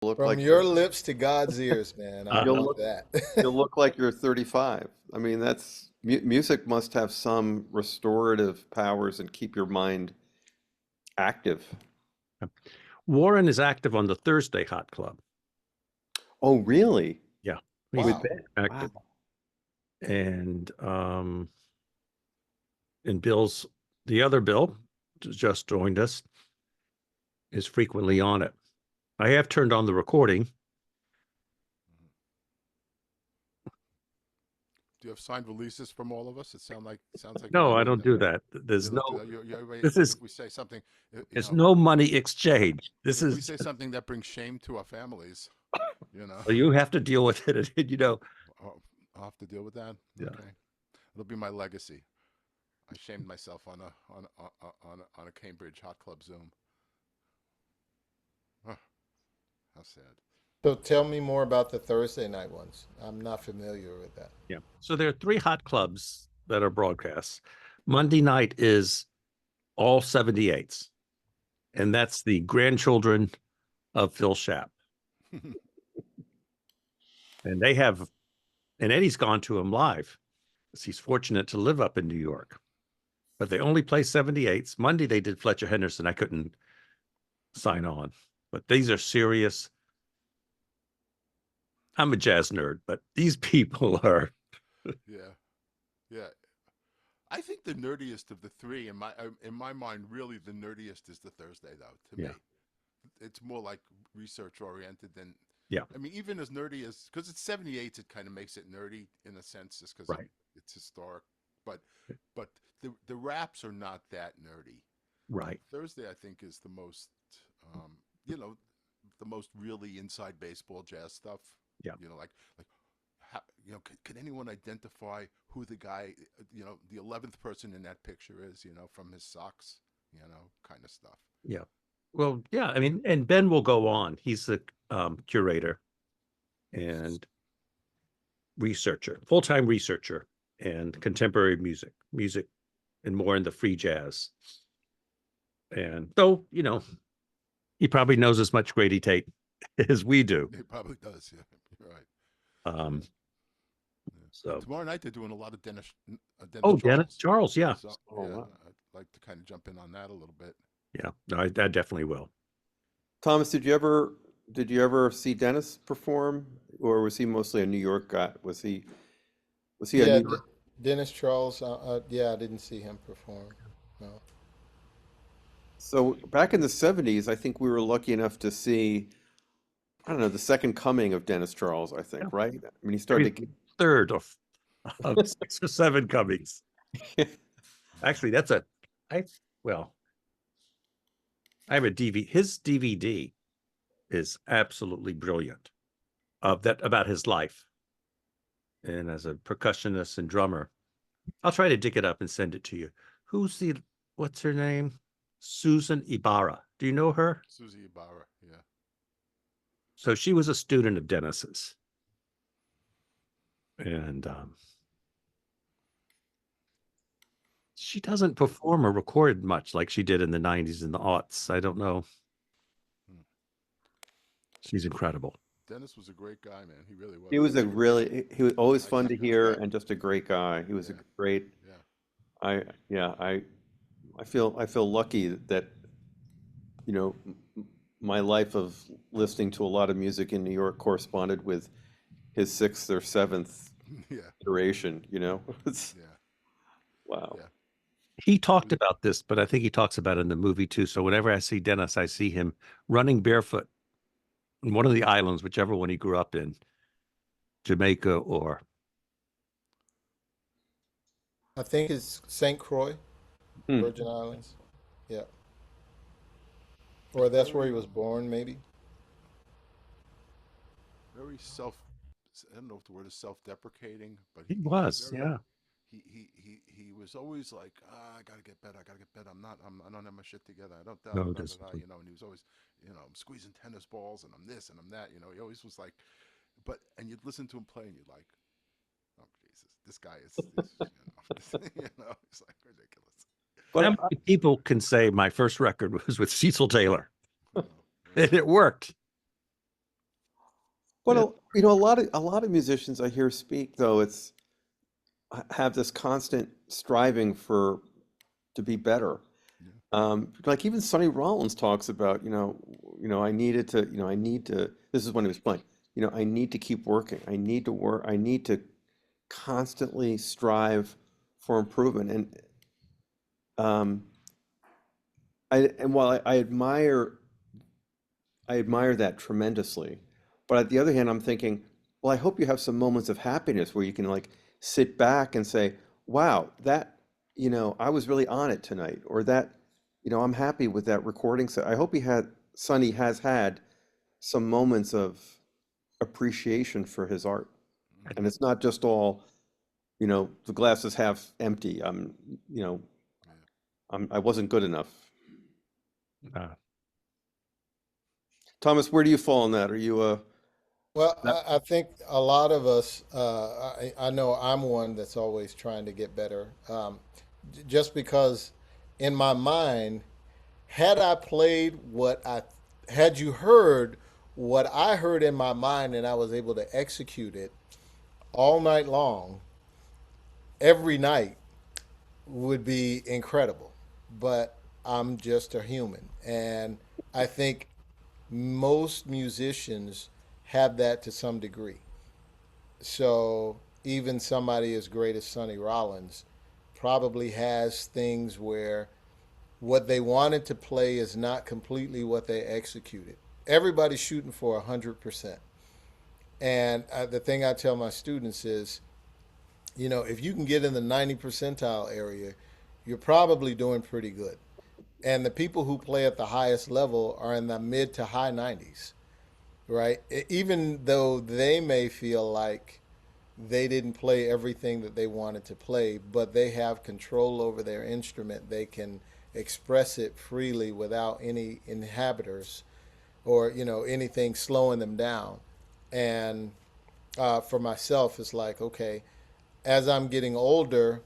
look From like your lips to God's ears, man. I you'll want look that. you'll look like you're 35. I mean, that's music must have some restorative powers and keep your mind active. Warren is active on the Thursday Hot Club. Oh, really? Yeah, he's With Wow. Ben? active. Wow. And Bill's, the other Bill, just joined us, is frequently on it. I have turned on the recording. Do you have signed releases from all of us? Sounds like you No, might I need don't them. do that. You There's don't do no, that. this is, If we say something, it's no money exchange. This if we is, say something that brings shame to our families, you know, well, you have to deal with it. And, I'll have to deal with that. yeah. Okay, it'll be my legacy. I shamed myself on a Cambridge Hot Club Zoom. Huh, how sad. So tell me more about the Thursday night ones. I'm not familiar with that. Yeah. So there are three hot clubs that are broadcasts. Monday night is all 78s, and that's the grandchildren of Phil Schapp. And they have, and Eddie's gone to him live. He's fortunate to live up in New York, but they only play 78s. Monday they did Fletcher Henderson. I couldn't sign on, but these are serious. I'm a jazz nerd, but these people are. Yeah, yeah. I think the nerdiest of the three, in my mind, really the nerdiest is the Thursday though. To me, Yeah. it's more like research oriented than. Yeah. I mean, even as nerdy as because it's 78s, it kind of makes it nerdy in a sense, just because Right. it's historic. But but the raps are not that nerdy. Right. Thursday, I think, is the most, you know, the most really inside baseball jazz stuff. Yeah. You know, like how, could anyone identify who the guy, the 11th person in that picture is, from his socks, kind of stuff. Yeah. Well, yeah. I mean, and Ben will go on. He's the curator and researcher, full-time researcher, and contemporary music, and more in the free jazz. And though, he probably knows as much Grady Tate as we do. He probably does. Yeah, you're right. Um, Yeah. so, Tomorrow night they're doing a lot of Dennis oh, Dennis Charles. Charles, yeah, So Oh, yeah, wow. I'd like to kind of jump in on that a little bit. yeah, no, I definitely will. Thomas, did you ever see Dennis perform, or was he mostly a New York guy? Was he a Yeah, New York? Dennis Charles. Yeah, I didn't see him perform. No. So back in the 70s, I think we were lucky enough to see, I don't know, the second coming of Dennis Charles, I Yeah, think, right? I mean, he maybe started to third of 6 or 7 comings. get, Actually, I well, I have a DVD. His DVD is absolutely brilliant about his life. And as a percussionist and drummer, I'll try to dig it up and send it to you. What's her name? Susan Ibarra. Do you know her? Susie Ibarra. Yeah. So she was a student of Dennis's. And she doesn't perform or record much like she did in the 90s and the aughts. I don't know. Hmm. She's incredible. Dennis was a great guy, man. He really he was. was he was always I fun think to that's hear right. and just a great guy. He was a Yeah. great, Yeah. yeah, I feel lucky that, you know, my life of listening to a lot of music in New York corresponded with his sixth or seventh Yeah. iteration, you know? It's, Yeah. wow. Yeah. He talked about this, but I think he talks about it in the movie too. So whenever I see Dennis, I see him running barefoot on one of the islands, whichever one he grew up in, Jamaica or I think it's St. Croix, Hmm. Virgin Islands. Yeah. Or that's where he Very, was born, maybe. very self. I don't know if the word is self-deprecating, but he he was was, very. yeah. He was always like, I gotta get better. I gotta get better. I don't have my shit together. I don't. No, Da, da, just da, And he was always, I'm squeezing tennis balls, and I'm this, and I'm that. He always was like, and you'd listen to him play, and you'd like, oh Jesus, this guy is, it's like ridiculous. how But many people can say my first record was with Cecil Taylor? You know, And yeah. it worked. But Yeah. a lot of musicians I hear speak though, it's have this constant striving for to be better. Yeah. Like even Sonny Rollins talks about, I needed to, I need to. This is when he was playing. I need to keep working. I need to work. I need to constantly strive for improvement. Um, and while I admire that tremendously. But on the other hand, I'm thinking, well, I hope you have some moments of happiness where you can like sit back and say, wow, I was really on it tonight, or that, I'm happy with that recording. So I hope Sonny has had some moments of appreciation for his art. Mm-hmm. And it's not just all, the glass is half empty. Yeah. I wasn't good enough. Uh, Thomas, where do you fall on that? Are you Well, that, I think a lot of us, I know I'm one that's always trying to get better. Just because in my mind, had I played had you heard what I heard in my mind and I was able to execute it all night long, every night would be incredible. But I'm just a human. And I think most musicians have that to some degree. So even somebody as great as Sonny Rollins probably has things where what they wanted to play is not completely what they executed. Everybody's shooting for 100%. And the thing I tell my students is, if you can get in the 90 percentile area, you're probably doing pretty good. And the people who play at the highest level are in the mid to high 90s, right? Even though they may feel like they didn't play everything that they wanted to play, but they have control over their instrument. They can express it freely without any inhibitors or anything slowing them down. And for myself, it's like, okay, as I'm getting older,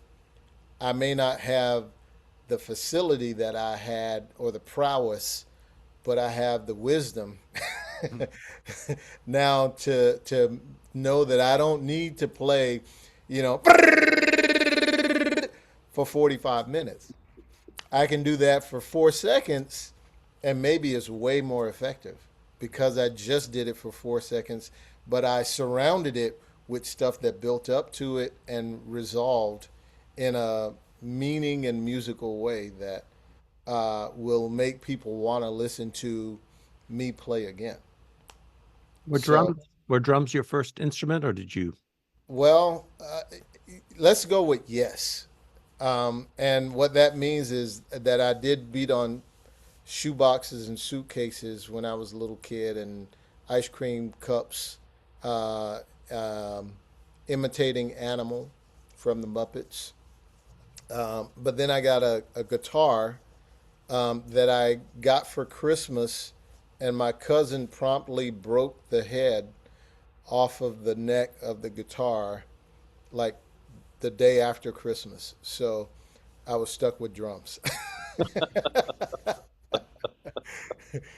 I may not have the facility that I had or the prowess, but I have the wisdom now to know that I don't need to play, you know, for 45 minutes. I can do that for 4 seconds, and maybe it's way more effective because I just did it for 4 seconds, but I surrounded it with stuff that built up to it and resolved in a meaning and musical way that will make people want to listen to me play again. were So, drums your first instrument, or did you? well, let's go with yes. And what that means is that I did beat on shoeboxes and suitcases when I was a little kid, and ice cream cups, uh, um, imitating Animal from the Muppets. But then I got a guitar that I got for Christmas, and my cousin promptly broke the head off of the neck of the guitar like the day after Christmas. So I was stuck with drums.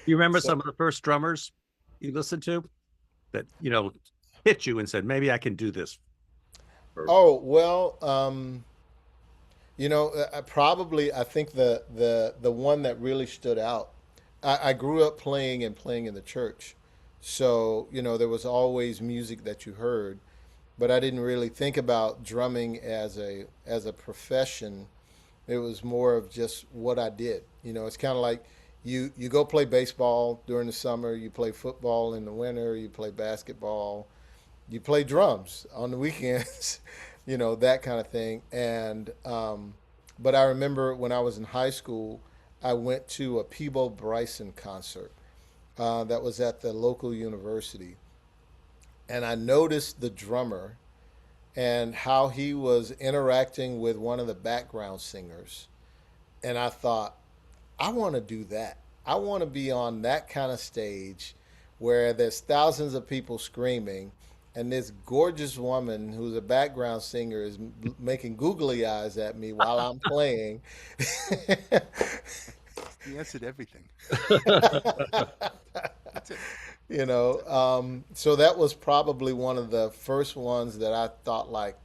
You remember So, some of the first drummers you listened to that hit you and said, maybe I can do this? Or oh well, probably I think the one that really stood out. I grew up playing in the church, so there was always music that you heard, but I didn't really think about drumming as a profession. It was more of just what I did. It's kind of like you go play baseball during the summer, you play football in the winter, you play basketball, you play drums on the weekends, that kind of thing. And but I remember when I was in high school, I went to a Peebo Bryson concert that was at the local university, and I noticed the drummer and how he was interacting with one of the background singers, and I thought, I want to do that. I want to be on that kind of stage where there's thousands of people screaming, and this gorgeous woman who's a background singer is making googly eyes at me while I'm playing. He answered everything. That's it. So that was probably one of the first ones that I thought like,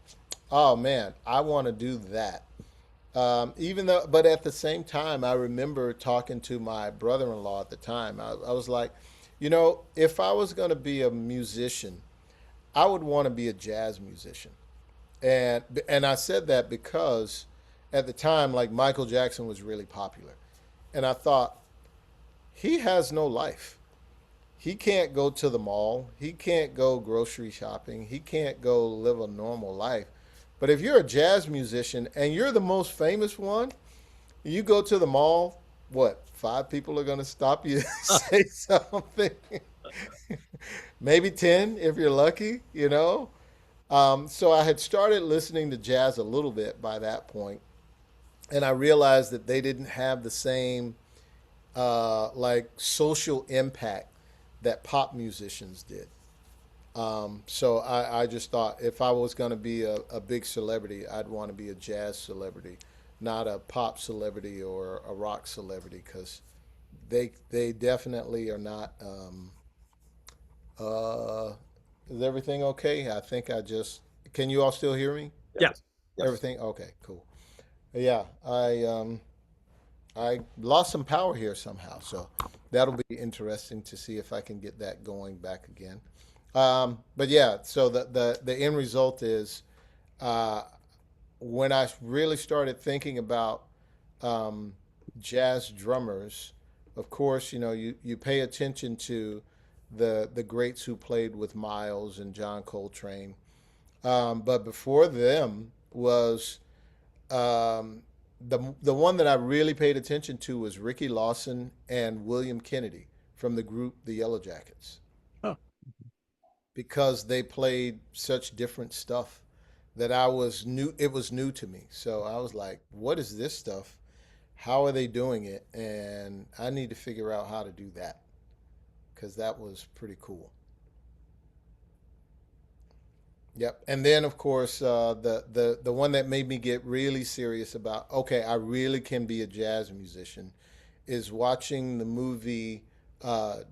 oh man, I want to do that. Even though, but at the same time, I remember talking to my brother-in-law at the time. I was like, if I was going to be a musician, I would want to be a jazz musician. And I said that because at the time, like Michael Jackson was really popular, and I thought he has no life. He can't go to the mall. He can't go grocery shopping. He can't go live a normal life. But if you're a jazz musician and you're the most famous one, you go to the mall, what, five people are going to stop you and say something? Maybe 10 if you're lucky. So I had started listening to jazz a little bit by that point, and I realized that they didn't have the same like social impact that pop musicians did. So I just thought if I was going to be a big celebrity, I'd want to be a jazz celebrity, not a pop celebrity or a rock celebrity, because they definitely are not. Uh, is everything okay? I think I just. Can you all still hear me? Yeah. Yes. Yes. Everything okay? Cool. Yeah, I lost some power here somehow, so that'll be interesting to see if I can get that going back again. But yeah, so the end result is uh, when I really started thinking about um, jazz drummers. Of course, you pay attention to the greats who played with Miles and John Coltrane. But before them was the one that I really paid attention to was Ricky Lawson and William Kennedy from the group the Yellow Jackets, Oh, because they played such different stuff that I was new. It was new to me, so I was like, "What is this stuff? How are they doing it?" And I need to figure out how to do that because that was pretty cool. Yep. And then, of course, the one that made me get really serious about, okay, I really can be a jazz musician, is watching the movie uh,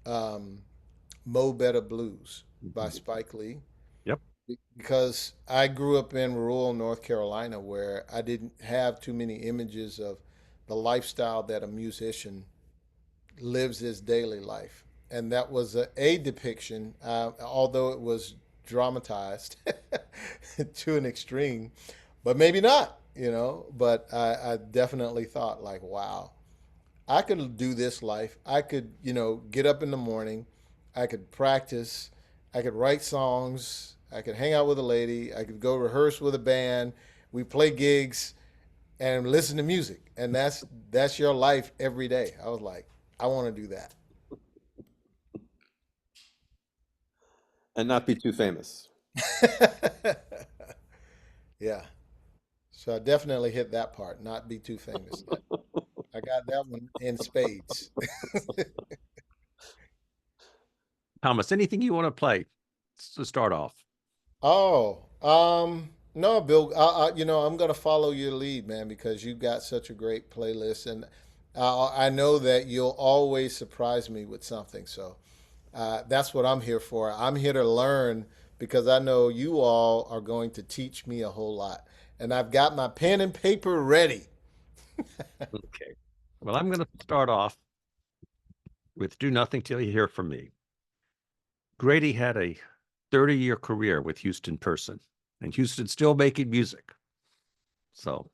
um, Mo Better Blues by mhm. Spike Lee. Yep. Because I grew up in rural North Carolina where I didn't have too many images of the lifestyle that a musician lives his daily life. And that was a depiction, although it was dramatized to an extreme, but maybe not. But I definitely thought, like, wow, I could do this life. I could, get up in the morning, I could practice, I could write songs, I could hang out with a lady, I could go rehearse with a band, we play gigs and listen to music. And that's your life every day. I was like, I want to do that. And not be too famous. Yeah. So I definitely hit that part, not be too famous yet. I got that one in spades. Thomas, anything you want to play to start off? Oh, no, Bill. I'm gonna follow your lead, man, because you got such a great playlist, and I know that you'll always surprise me with something. So that's what I'm here for. I'm here to learn because I know you all are going to teach me a whole lot, and I've got my pen and paper ready. Okay. Well, I'm going to start off with Do Nothing Till You Hear From Me. Grady had a 30-year career with Houston Person, and Houston's still making music. So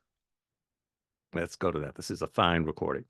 let's go to that. This is a fine recording.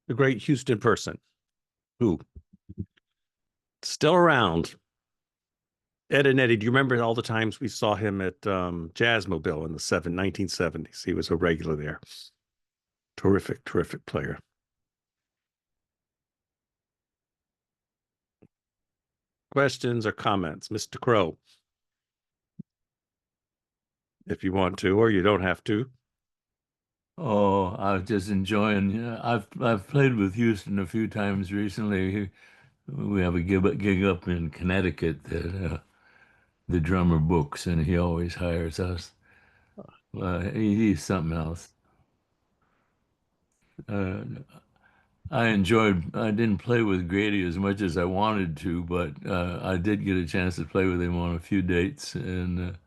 the great Houston person who still around. Ed and Eddie, do you remember all the times we saw him at Jazzmobile in the 1970s? He was a regular there. Terrific, terrific player. Questions or comments? Mr. Crow, if you want to, or you don't have to. Oh, I was just enjoying. I've played with Houston a few times recently. We have a gig up in Connecticut that the drummer books, and he always hires us. He's something else. Uh, I enjoyed. I didn't play with Grady as much as I wanted to, but I did get a chance to play with him on a few dates, and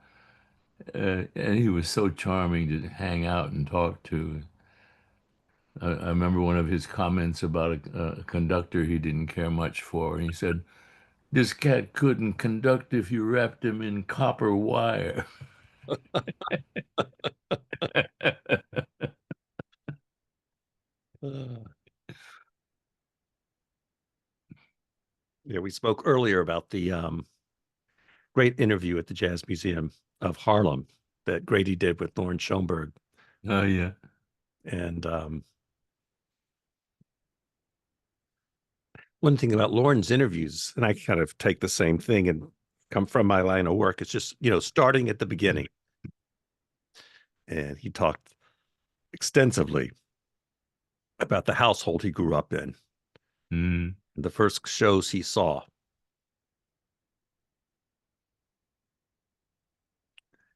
he was so charming to hang out and talk to. I remember one of his comments about a conductor he didn't care much for. He said, "This cat couldn't conduct if you wrapped him in copper wire." Yeah, we spoke earlier about the great interview at the Jazz Museum of Harlem that Grady did with Lawrence Schoenberg. Oh yeah. And one thing about Lauren's interviews, and I kind of take the same thing and come from my line of work, it's just, starting at the beginning. And he talked extensively about the household he grew up in, the first shows he saw.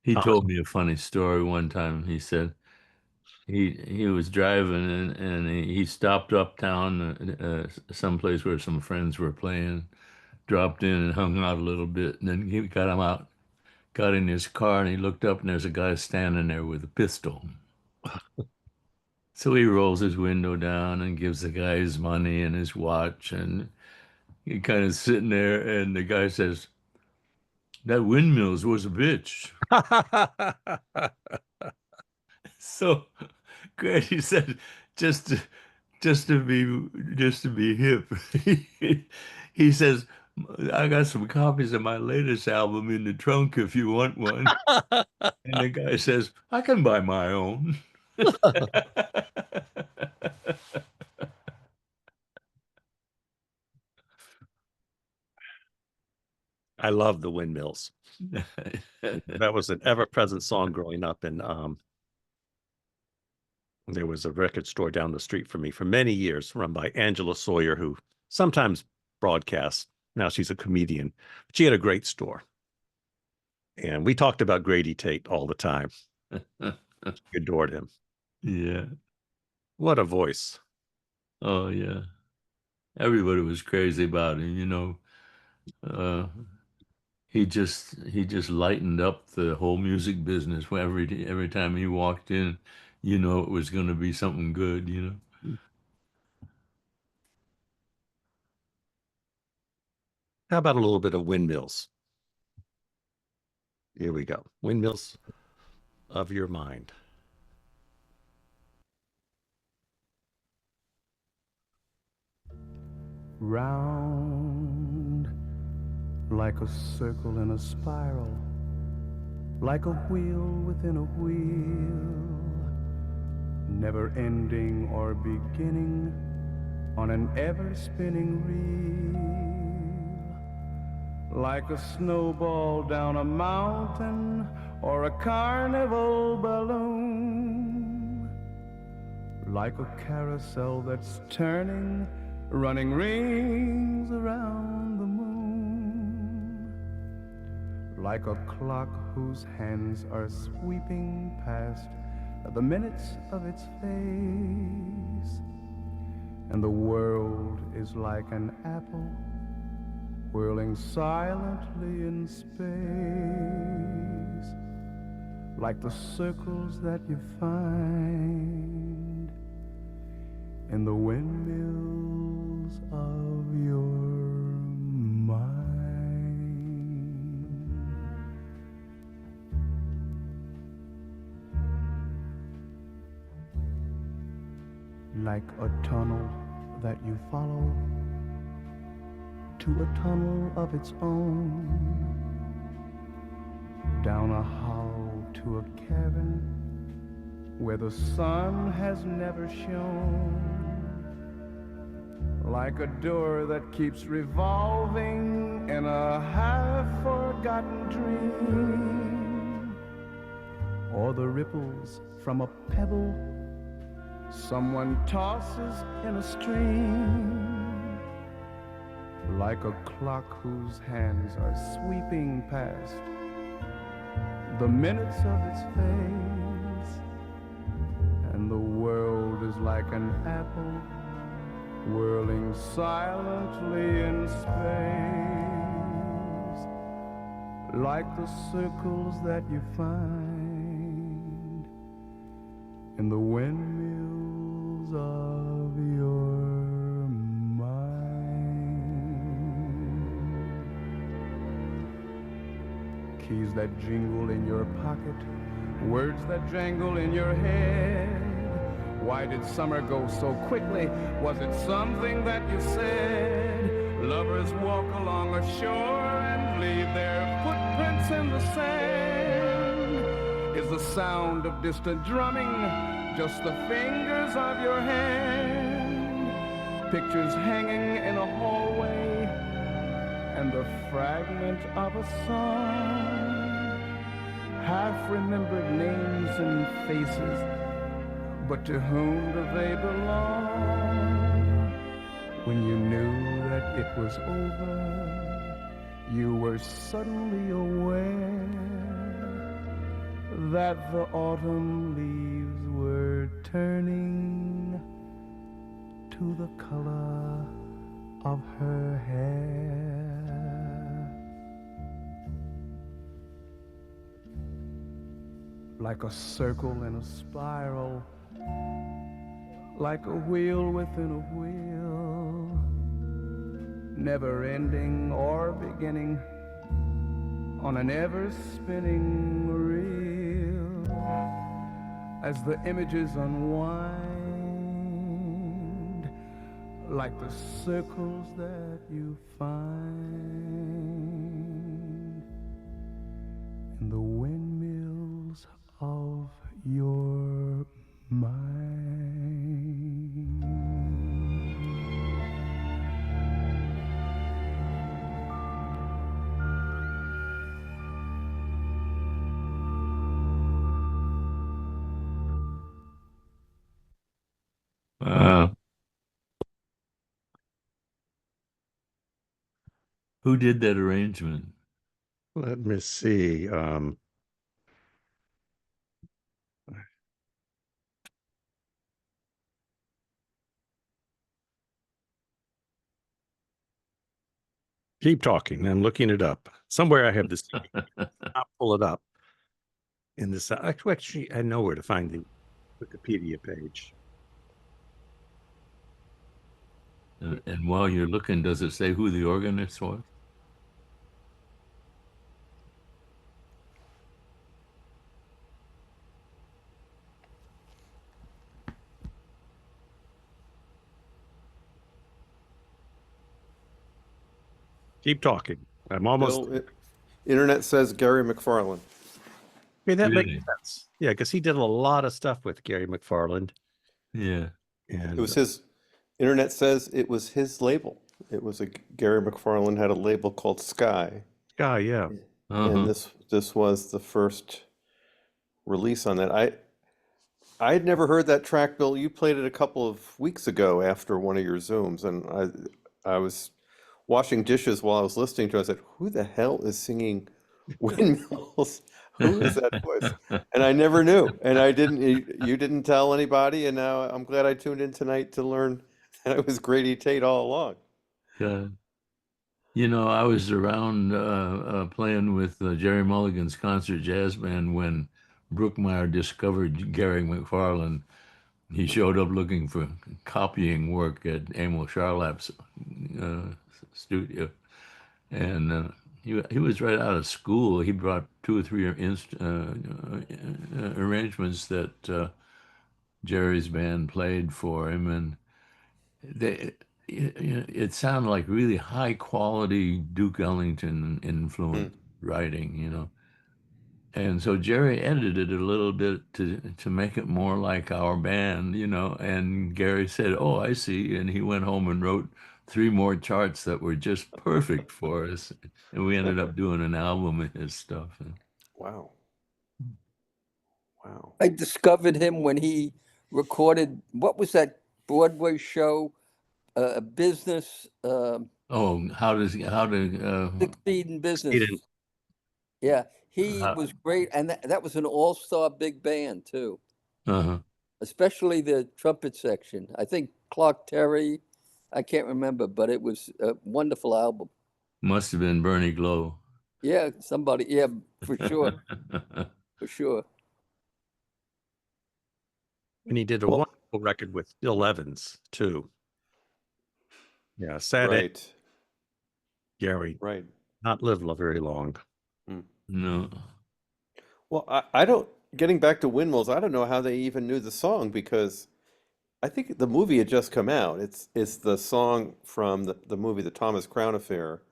He told me a funny story one time. He said he was driving and he stopped uptown, someplace where some friends were playing, dropped in and hung out a little bit, and then he got in his car, and he looked up, and there's a guy standing there with a pistol. So he rolls his window down and gives the guy his money and his watch, and he kind of sitting there, and the guy says, "That windmills was a bitch." So Grady said, just to, just to be hip, he says, "I got some copies of my latest album in the trunk if you want one." And the guy says, "I can buy my own." I love the windmills. That was an ever-present song growing up, and there was a record store down the street from me for many years, run by Angela Sawyer, who sometimes broadcasts. Now she's a comedian. But she had a great store. And we talked about Grady Tate all the time. She adored him. Yeah. What a voice. Oh, yeah. Everybody was crazy about him. He just lightened up the whole music business. Every time he walked in, it was going to be something good. How about a little bit of windmills? Here we go. Windmills of your mind. Round like a circle in a spiral, like a wheel within a wheel, never ending or beginning on an ever-spinning reel, like a snowball down a mountain or a carnival balloon, like a carousel that's turning, running rings around the moon, like a clock whose hands are sweeping past the minutes of its face, and the world is like an apple whirling silently in space, like the circles that you find in the windmills of your mind. Like a tunnel that you follow to a tunnel of its own, down a hollow to a cavern where the sun has never shone, like a door that keeps revolving in a half-forgotten dream, or the ripples from a pebble someone tosses in a stream, like a clock whose hands are sweeping past the minutes of its face, and the world is like an apple whirling silently in space, like the circles that you find in the windmills of your mind. Keys that jingle in your pocket, words that jangle in your head. Why did summer go so quickly? Was it something that you said? Lovers walk along a shore and leave their footprints in the sand. Is the sound of distant drumming just the fingers of your hand? Pictures hanging in a hallway and a fragment of a song. Half-remembered names and faces, but to whom do they belong? When you knew that it was over, you were suddenly aware that the autumn leaves were turning to the color of her hair. Like a circle in a spiral, like a wheel within a wheel, never ending or beginning on an ever-spinning reel. As the images unwind, like the circles that you find in the windmills of your mind. Wow. Who did that arrangement? Let me see. Keep talking. I'm looking it up. Somewhere I have this. I'll pull it up. In this, actually, I know where to find the Wikipedia page. And while you're looking, does it say who the organist was? Keep talking. I'm almost. Bill, internet says Gary McFarland. Okay, that Really? makes sense. Yeah, because he did a lot of stuff with Gary McFarland. Yeah. And It was his. Internet says it was his label. It was Gary McFarland had a label called Sky, guy, yeah. and this was the first release on that. I'd never heard that track, Bill. You played it a couple of weeks ago after one of your Zooms, and I was washing dishes while I was listening to it. I said, "Who the hell is singing Windmills? Who is that voice?" And I never knew, and I didn't. You didn't tell anybody, and now I'm glad I tuned in tonight to learn that it was Grady Tate all along. God. You know, I was around playing with Jerry Mulligan's concert jazz band when Brookmeyer discovered Gary McFarland. He showed up looking for copying work at Emil Charlap's studio, and he was right out of school. He brought two or three arrangements that Jerry's band played for him, it sounded like really high quality Duke Ellington influence writing, you know. And so Jerry edited it a little bit to make it more like our band, you know. And Gary said, "Oh, I see." And he went home and wrote 3 more charts that were just perfect for us. And we ended up doing an album of his stuff. Wow. Wow. I discovered him when he recorded, what was that Broadway show? Business, Oh, how to Succeed in Business. Succeed in- Yeah, he How- was great. And that was an all-star big band too, uh-huh. especially the trumpet section. I think Clark Terry, I can't remember, but it was a wonderful album. Must have been Bernie Glow. Yeah, somebody, yeah, for sure, for sure. And he did a wonderful record with Bill Evans too. Yeah, sad end, Right. Gary. Right. Not live very long. No. Well, I don't, getting back to Windmills, I don't know how they even knew the song because I think the movie had just come out. It's the song from the movie The Thomas Crown Affair,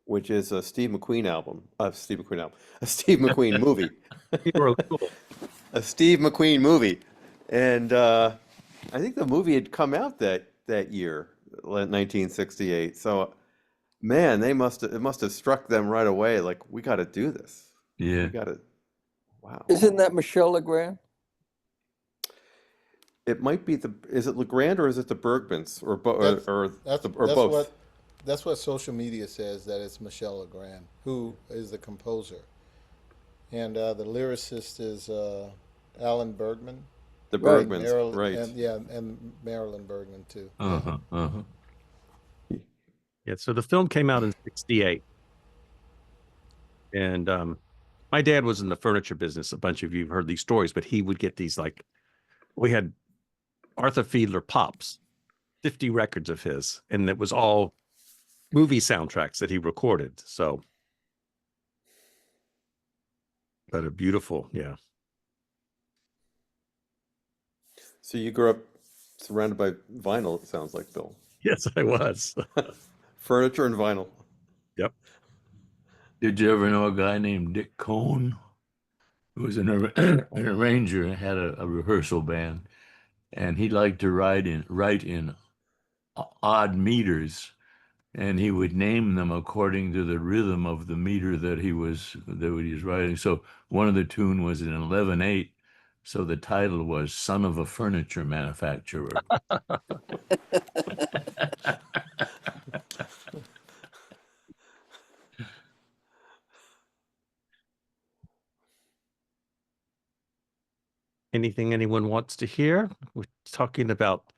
which is a Steve McQueen album. A Steve McQueen movie. Cool. A Steve McQueen movie. And I think the movie had come out that year, 1968. So man, it must have struck them right away. Like, we got to do this. Yeah. We got to. Wow. Isn't that Michelle Legrand? It might be is it LeGrand or is it the Bergmans or both? That's what social media says, that it's Michelle Legrand, who is the composer, and the lyricist is Alan Bergman. The Right. Bergmans, right? And Marilyn Bergman too. Uh-huh. Uh-huh. Yeah, so the film came out in 68. And my dad was in the furniture business. A bunch of you have heard these stories, but he would get these, like, we had Arthur Fiedler Pops, 50 records of his, and it was all movie soundtracks that he recorded. So, but a beautiful, yeah. So you grew up surrounded by vinyl, it sounds like, Bill. Yes, I was. Furniture and vinyl. Yep. Did you ever know a guy named Dick Cohn? Who was an arranger and had a rehearsal band, and he liked to write in odd meters, and he would name them according to the rhythm of the meter that he was writing. So one of the tune was in 11/8, so the title was "Son of a Furniture Manufacturer." Anything anyone wants to hear? We're talking about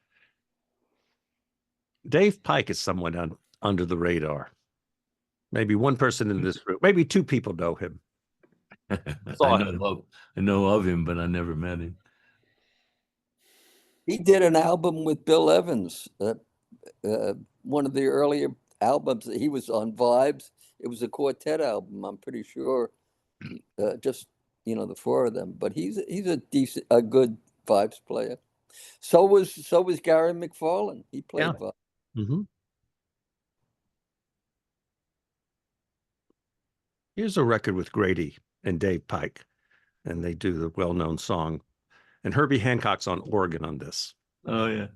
Dave Pike is someone under the radar. Maybe one person in this room, maybe 2 people know him. I know of him, but I never met him. He did an album with Bill Evans, one of the earlier albums that he was on, Vibes. It was a quartet album, I'm pretty sure. Just, the 4 of them. But he's a good vibes player. So was Gary McFarlane. He played vibes. Mm-hmm. Here's a record with Grady and Dave Pike, and they do the well-known song. And Herbie Hancock's on organ on this. Oh, yeah.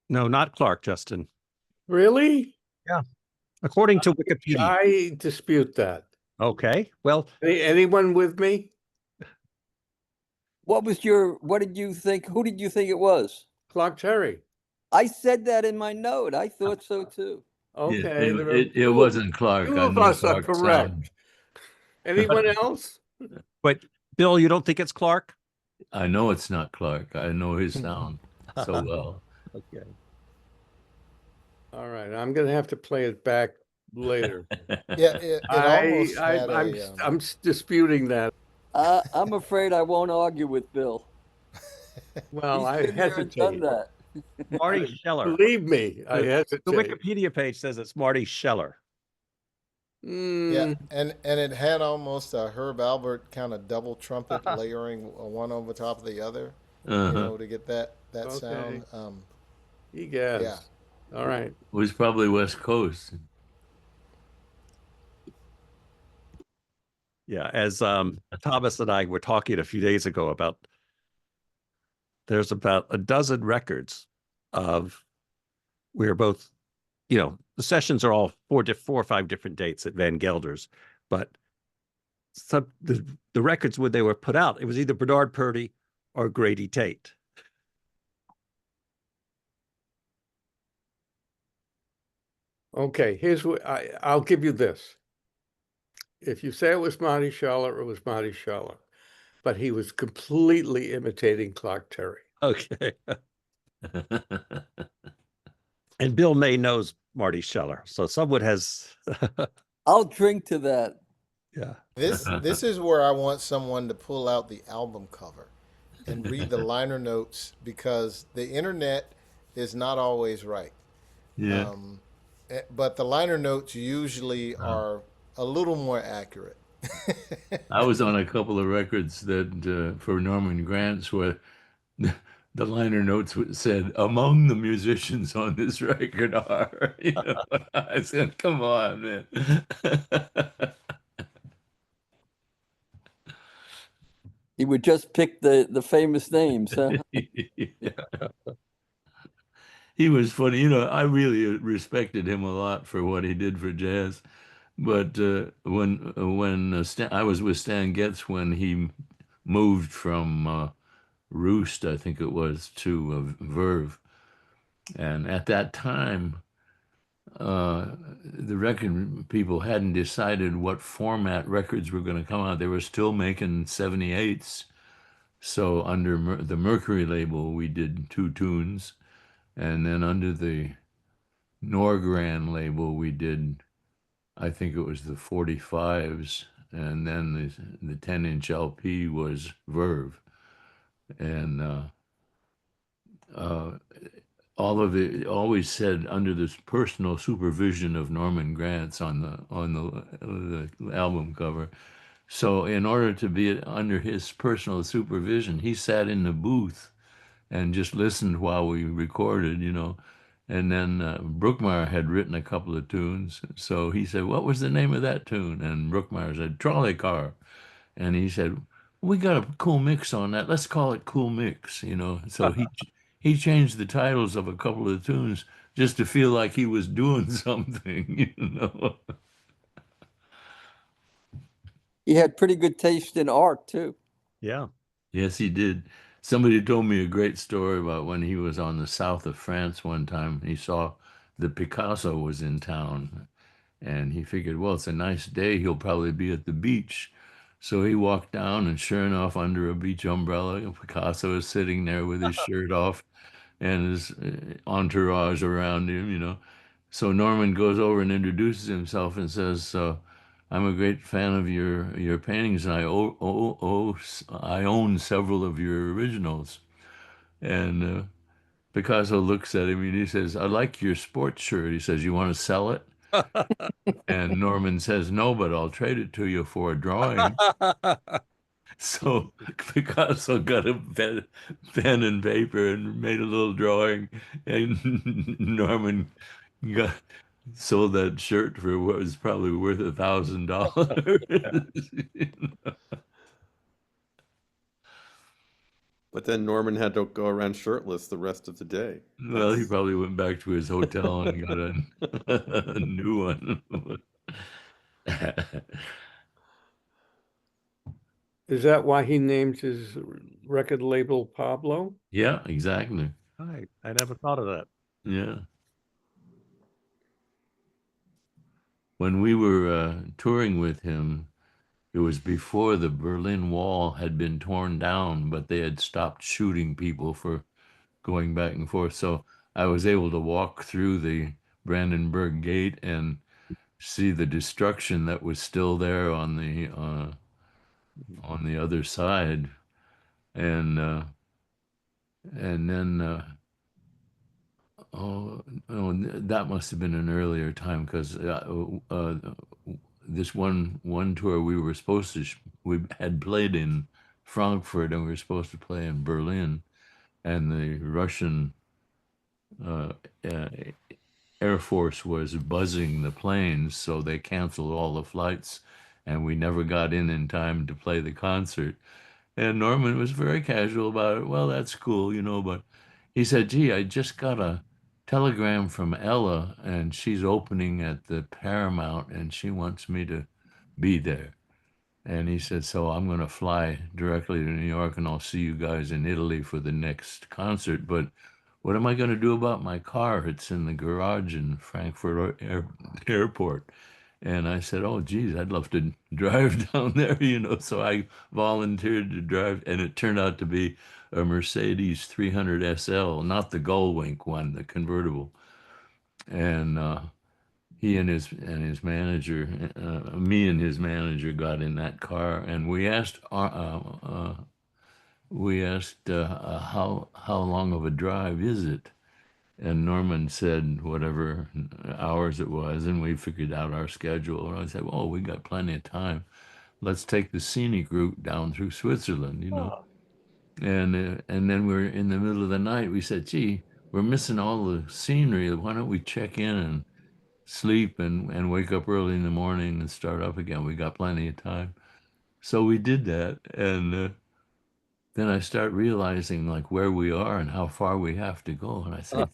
No, not Clark, Justin. Really? According to Wikipedia. I dispute that. Okay. Well, Anyone with me? What did you think? Who did you think it was? Clark Terry. I said that in my note. I thought so too. Okay. there are It wasn't Clark. two I of know us are Clark's correct. sound. Anyone else? but Bill, you don't think it's Clark? I know it's not Clark. I know his sound so well. Okay. All right. I'm going to have to play it back later. Yeah, it almost had I'm disputing that. I'm afraid I won't argue with Bill. Well, He's I been there and done hesitate. that. Marty Scheller. Believe me, I hesitate. The Wikipedia page says it's Marty Scheller. Yeah, and it had almost a Herb Albert kind of double trumpet layering one over top of the other, to get that Okay. sound. He guessed. Yeah. All right. It was probably West Coast. Yeah, as Thomas and I were talking a few days ago about, there's about a dozen records of, we're both, the sessions are all four or five different dates at Van Gelder's, but the records when they were put out, it was either Bernard Purdy or Grady Tate. Okay. Here's what I'll give you this. If you say it was Marty Scheller, it was Marty Scheller, but he was completely imitating Clark Terry. Okay. And Bill May knows Marty Scheller, so someone has. I'll drink to that. Yeah. This is where I want someone to pull out the album cover and read the liner notes, because the internet is not always right. Yeah. But the liner notes usually are a little more accurate. I was on a couple of records that for Norman Granz where the liner notes said, among the musicians on this record are, I said, come on, man. He would just pick the famous names, huh? Yeah. He was funny. I really respected him a lot for what he did for jazz. But when I was with Stan Getz when he moved from Roost, I think it was, to Verve, and at that time, the record people hadn't decided what format records were going to come out. They were still making 78s. So under the Mercury label, we did 2 tunes, and then under the Norgran label, we did, I think it was the 45s, and then the 10-inch LP was Verve, and all of it always said under this personal supervision of Norman Granz on the album cover. So in order to be under his personal supervision, he sat in the booth and just listened while we recorded, And then Brookmeyer had written a couple of tunes. So he said, what was the name of that tune? And Brookmeyer said, Trolley Car. And he said, we got a cool mix on that. Let's call it Cool Mix, So he changed the titles of a couple of tunes just to feel like he was doing something, He had pretty good taste in art too. Yeah. Yes, he did. Somebody told me a great story about when he was on the south of France one time. He saw that Picasso was in town, and he figured, well, it's a nice day. He'll probably be at the beach. So he walked down, and sure enough, under a beach umbrella, Picasso is sitting there with his shirt off and his entourage around him, So Norman goes over and introduces himself and says, I'm a great fan of your paintings, and I own several of your originals. And Picasso looks at him and he says, I like your sports shirt. He says, you want to sell it? And Norman says, no, but I'll trade it to you for a drawing. So Picasso got a pen and paper and made a little drawing, and Norman sold that shirt for what was probably worth $1,000. But then Norman had to go around shirtless the rest of the day. Well, he probably went back to his hotel and got a new one. Is that why he named his record label Pablo? Yeah, exactly. I never thought of that. Yeah. When we were touring with him, it was before the Berlin Wall had been torn down, but they had stopped shooting people for going back and forth. So I was able to walk through the Brandenburg Gate and see the destruction that was still there on the other side, and then that must have been an earlier time because this one tour we were supposed to we had played in Frankfurt and we were supposed to play in Berlin, and the Russian uh, uh, Air Force was buzzing the planes, so they canceled all the flights, and we never got in time to play the concert. And Norman was very casual about it. Well, that's cool, but he said, "Gee, I just got a telegram from Ella, and she's opening at the Paramount, and she wants me to be there." And he said, "So I'm going to fly directly to New York, and I'll see you guys in Italy for the next concert. But what am I going to do about my car? It's in the garage in Frankfurt Airport." And I said, "Oh, geez, I'd love to drive down there, So I volunteered to drive, and it turned out to be a Mercedes 300 SL, not the Gullwink one, the convertible. And he and his manager, me and his manager, got in that car, and we asked how long of a drive is it? And Norman said whatever hours it was, and we figured out our schedule. And I said, "Oh, we got plenty of time. Let's take the scenic route down through Switzerland." And then we're in the middle of the night. We said, "Gee, we're missing all the scenery. Why don't we check in and sleep and wake up early in the morning and start up again? We got plenty of time." So we did that, and then I start realizing like where we are and how far we have to go. And I say,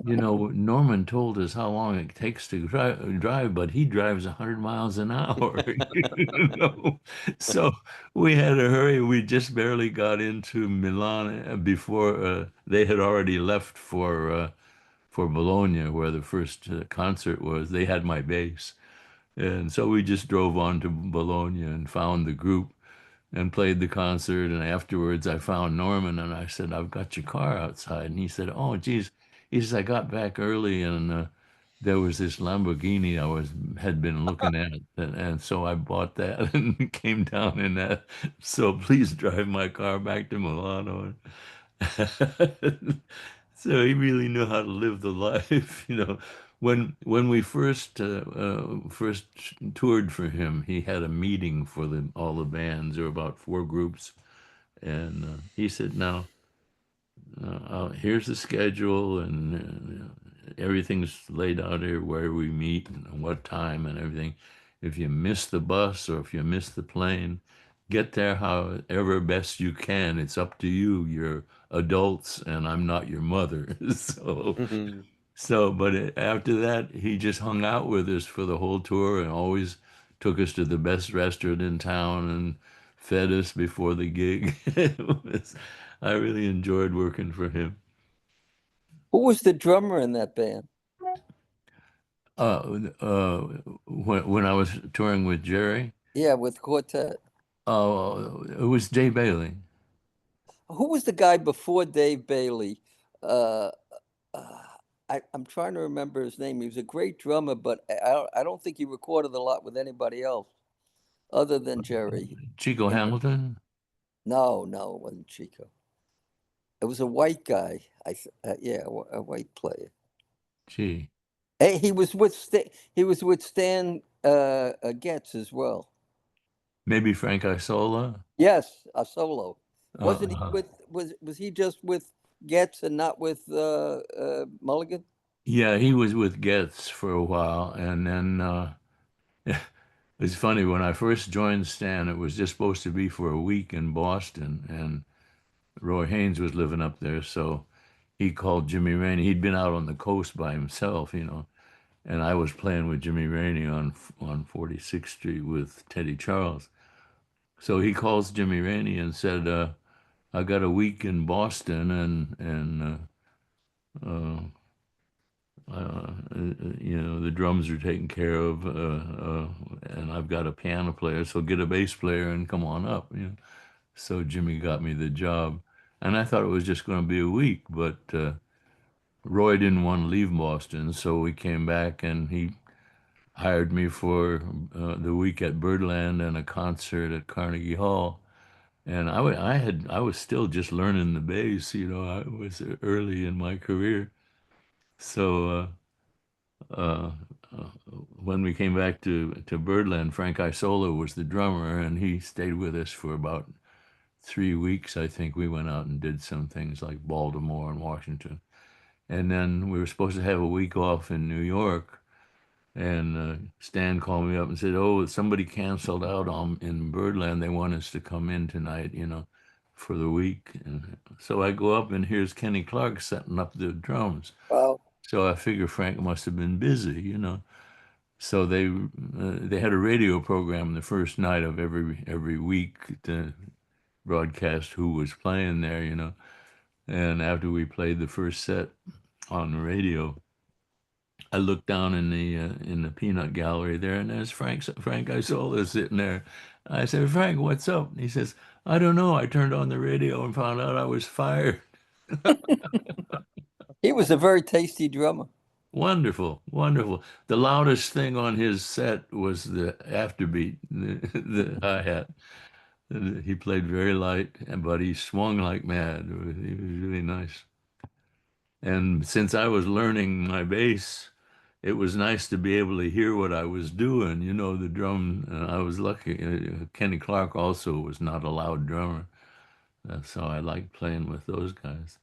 Norman told us how long it takes to drive, but he drives 100 miles an hour. So we had to hurry. We just barely got into Milan before they had already left for Bologna, where the first concert was. They had my bass. And so we just drove on to Bologna and found the group and played the concert. And afterwards, I found Norman and I said, "I've got your car outside." And he said, "Oh, geez." He says, "I got back early and there was this Lamborghini had been looking at, and so I bought that and came down in that. So please drive my car back to Milano." So he really knew how to live the life, When we first toured for him, he had a meeting for all the bands. There were about 4 groups, and he said, "Now, here's the schedule, and everything's laid out here where we meet and what time and everything. If you miss the bus or if you miss the plane, get there however best you can. It's up to you. You're adults, and I'm not your mother." But after that, he just hung out with us for the whole tour and always took us to the best restaurant in town and fed us before the gig. I really enjoyed working for him. Who was the drummer in that band? When I was touring with Jerry, Yeah, with Quartet. it was Dave Bailey. Who was the guy before Dave Bailey? Uh, I'm trying to remember his name. He was a great drummer, but I don't think he recorded a lot with anybody else other than Jerry. Chico Hamilton. No, it wasn't Chico. It was a white guy. Yeah, a white player. Gee, Hey, he was with Stan Getz as well. maybe Frank Isola. Yes, a solo. Wasn't he Uh, was he just with Getz and not with Mulligan? yeah, he was with Getz for a while, and then it's funny when I first joined Stan. It was just supposed to be for a week in Boston, and Roy Haynes was living up there, so he called Jimmy Rainey. He'd been out on the coast by himself, and I was playing with Jimmy Rainey on 46th Street with Teddy Charles. So he calls Jimmy Rainey and said, "I got a week in Boston, and the drums are taken care of, and I've got a piano player, so get a bass player and come on up." So Jimmy got me the job, and I thought it was just going to be a week, but Roy didn't want to leave Boston, so we came back, and he hired me for the week at Birdland and a concert at Carnegie Hall. And I was still just learning the bass, I was early in my career. So uh, uh, when we came back to Birdland, Frank Isola was the drummer, and he stayed with us for about 3 weeks. I think we went out and did some things like Baltimore and Washington. And then we were supposed to have a week off in New York. And Stan called me up and said, "Oh, somebody canceled out in Birdland. They want us to come in tonight, for the week." And so I go up, and here's Kenny Clark setting up the drums. Wow. So I figure Frank must have been busy. So they had a radio program the first night of every week to broadcast who was playing there. And after we played the first set on the radio, I looked down in the peanut gallery there, and there's Frank Isola sitting there. I said, "Frank, what's up?" And he says, "I don't know. I turned on the radio and found out I was fired." He was a very tasty drummer. Wonderful, wonderful. The loudest thing on his set was the afterbeat, the hi-hat. He played very light, but he swung like mad. He was really nice. And since I was learning my bass, it was nice to be able to hear what I was doing. The drum, I was lucky. Kenny Clark also was not a loud drummer. So I liked playing with those guys.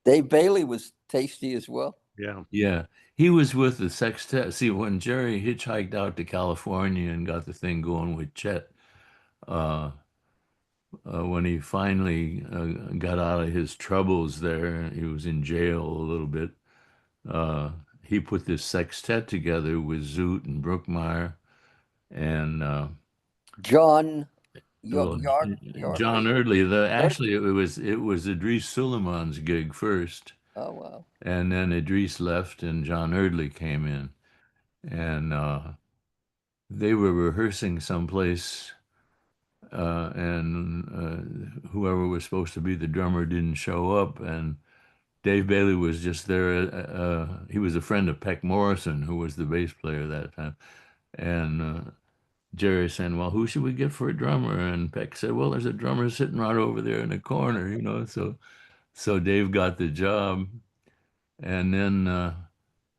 Dave Bailey was tasty as well. Yeah. Yeah. He was with the sextet. See, when Jerry hitchhiked out to California and got the thing going with Chet, uh, when he finally got out of his troubles there, he was in jail a little bit. He put this sextet together with Zoot and Brookmeyer and John well, York. John Eardley. Actually, it was Idris Suleiman's gig first, Oh, wow. and then Idris left, and John Eardley came in, and they were rehearsing someplace, and whoever was supposed to be the drummer didn't show up, and Dave Bailey was just there. He was a friend of Peck Morrison, who was the bass player that time, and Jerry said, "Well, who should we get for a drummer?" And Peck said, "Well, there's a drummer sitting right over there in the corner." So Dave got the job, and then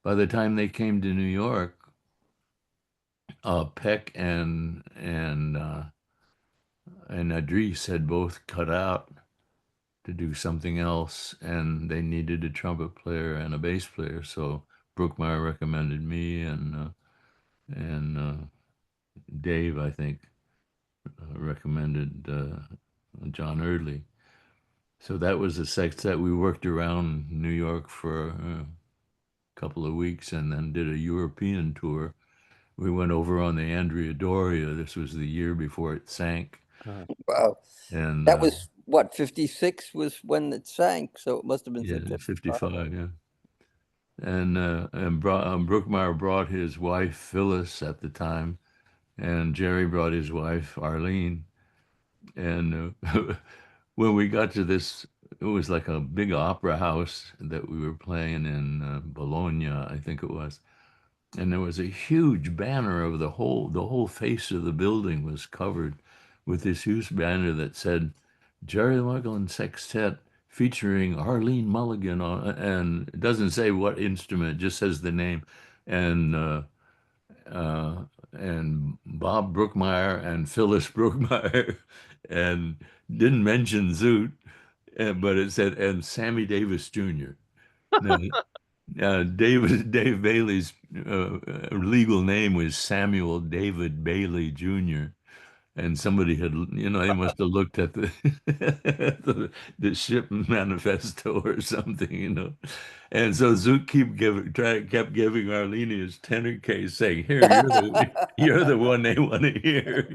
by the time they came to New York, Peck and Idris had both cut out to do something else, and they needed a trumpet player and a bass player. So Brookmeyer recommended me, and Dave, I think, recommended John Eardley. So that was a sextet. We worked around New York for a couple of weeks and then did a European tour. We went over on the Andrea Doria. This was the year before it sank. Wow. And That was what, 56 was when it sank. So it must have been yeah, 55. 55, yeah. And Brookmeyer brought his wife Phyllis at the time, and Jerry brought his wife Arlene. And when we got to this, it was like a big opera house that we were playing in Bologna, I think it was. And there was a huge banner of the whole face of the building was covered with this huge banner that said Jerry Mulligan Sextet featuring Arlene Mulligan on, and it doesn't say what instrument, it just says the name, and Bob Brookmeyer and Phyllis Brookmeyer, and didn't mention Zoot, but it said and Sammy Davis Jr. Now, Dave Bailey's legal name was Samuel David Bailey Jr., and somebody had, they must have looked at the the ship manifesto or something. And so Zoot kept giving Arlene his tenor case, saying, "Here, you're the one they want to hear."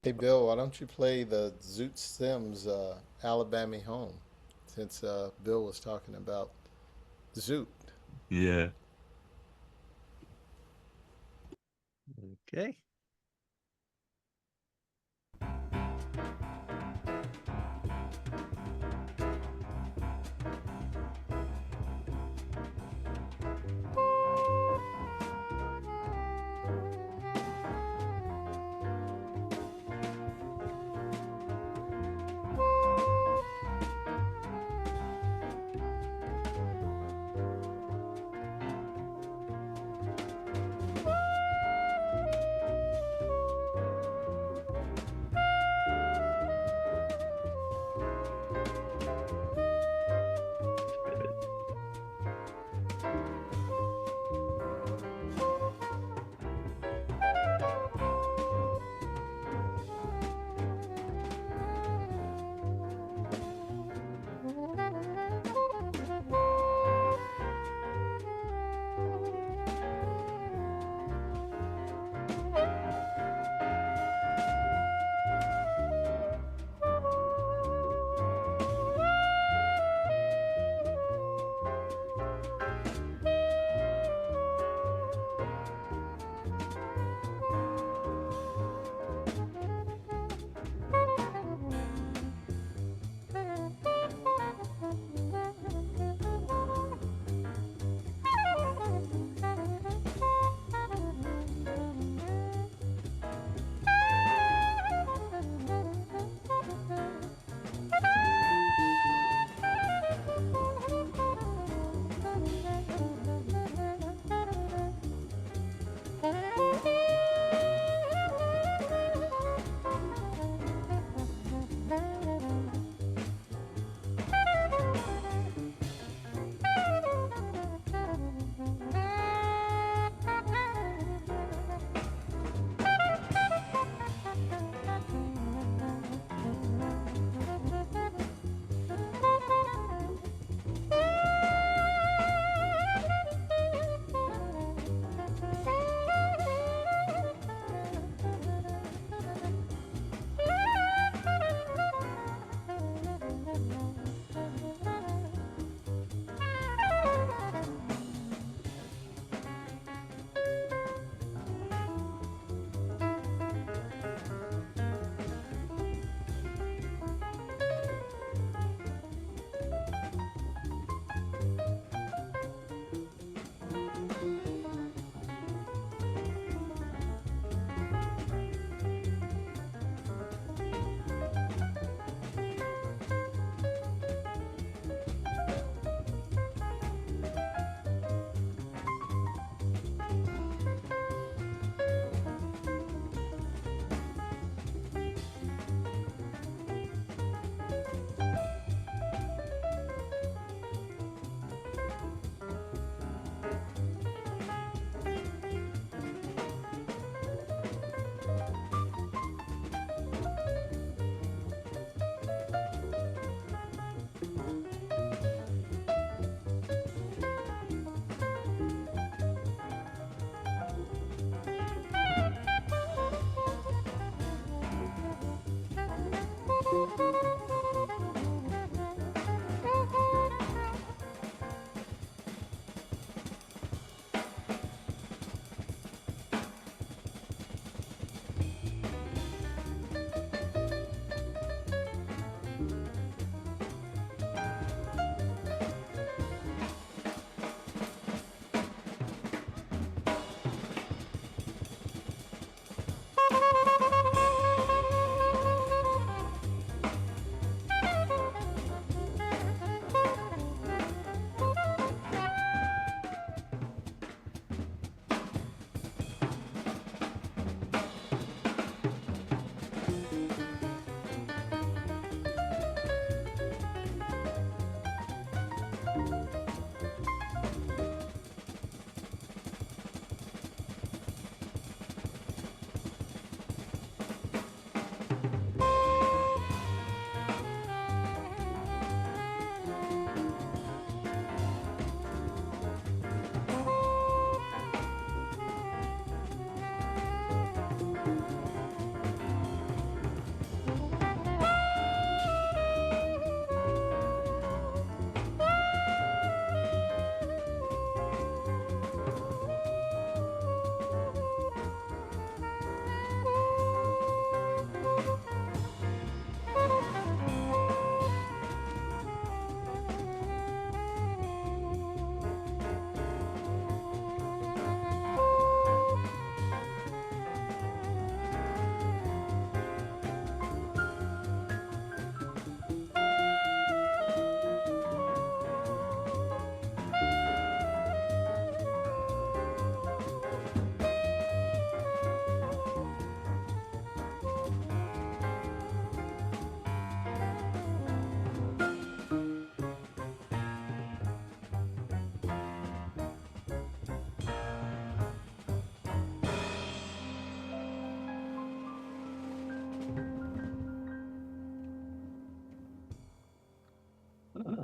Hey, Bill, why don't you play the Zoot Sims Alabama Home, since Bill was talking about Zoot. Yeah. Okay.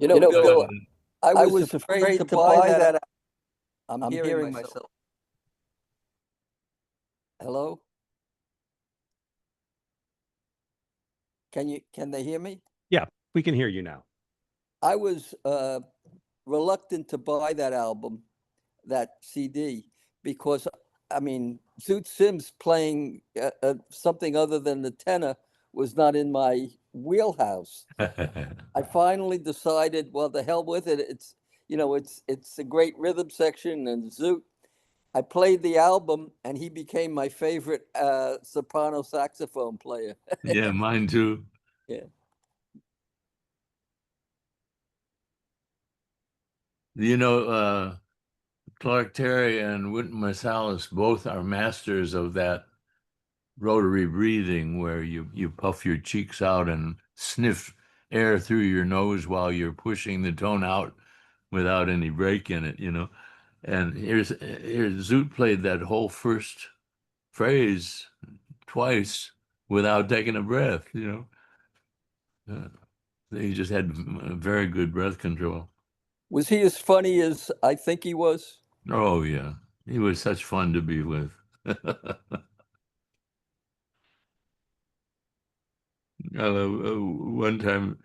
You know, Bill, And, I was afraid to buy that. I'm hearing myself. Hello? Can they hear me? Yeah, we can hear you now. I was reluctant to buy that album, that CD, because I mean, Zoot Sims playing something other than the tenor was not in my wheelhouse. I finally decided, well, the hell with it. It's a great rhythm section and Zoot. I played the album, and he became my favorite soprano saxophone player. yeah, mine too. Yeah. You know, Clark Terry and Wynton Marsalis both are masters of that rotary breathing where you puff your cheeks out and sniff air through your nose while you're pushing the tone out without any break in it, you know. And here's Zoot played that whole first phrase twice without taking a breath, you know. He just had very good breath control. Was he as funny as I think he was? Oh yeah, he was such fun to be with. One time,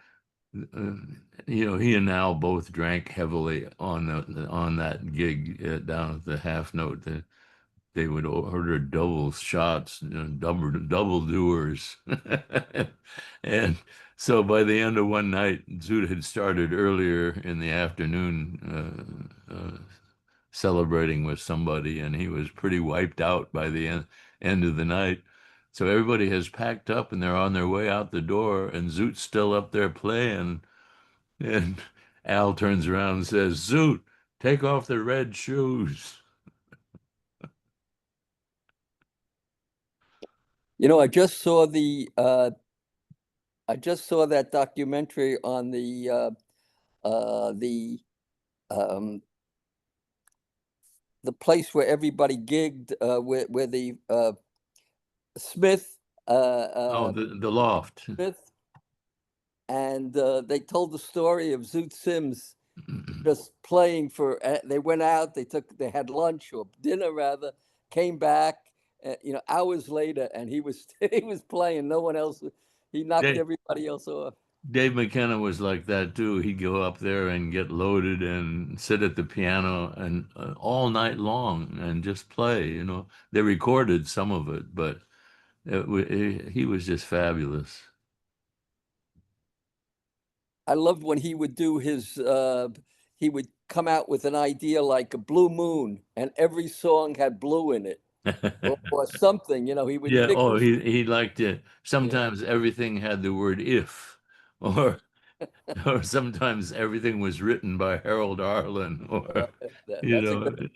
he and Al both drank heavily on that gig down at the Half Note. They would order double shots, double doers, and so by the end of one night, Zoot had started earlier in the afternoon, celebrating with somebody, and he was pretty wiped out by the end of the night. So everybody has packed up and they're on their way out the door, and Zoot's still up there playing. And Al turns around and says, "Zoot, take off the red shoes." I just saw that documentary on um, the place where everybody gigged, where the Smith, Oh, the loft. Smith, and they told the story of Zoot Sims just playing for. They went out, they had lunch or dinner rather, came back, hours later, and he was he was playing. No one else. He knocked Dave, everybody else off. Dave McKenna was like that too. He'd go up there and get loaded and sit at the piano and all night long and just play. They recorded some of it, but he was just fabulous. I loved when he would do his. He would come out with an idea like a Blue Moon, and every song had blue in it, or something. He would Yeah. pick. Oh, he liked it. Yeah, Sometimes everything had the word "if," or or sometimes everything was written by Harold Arlen, or that, you that's a know. good.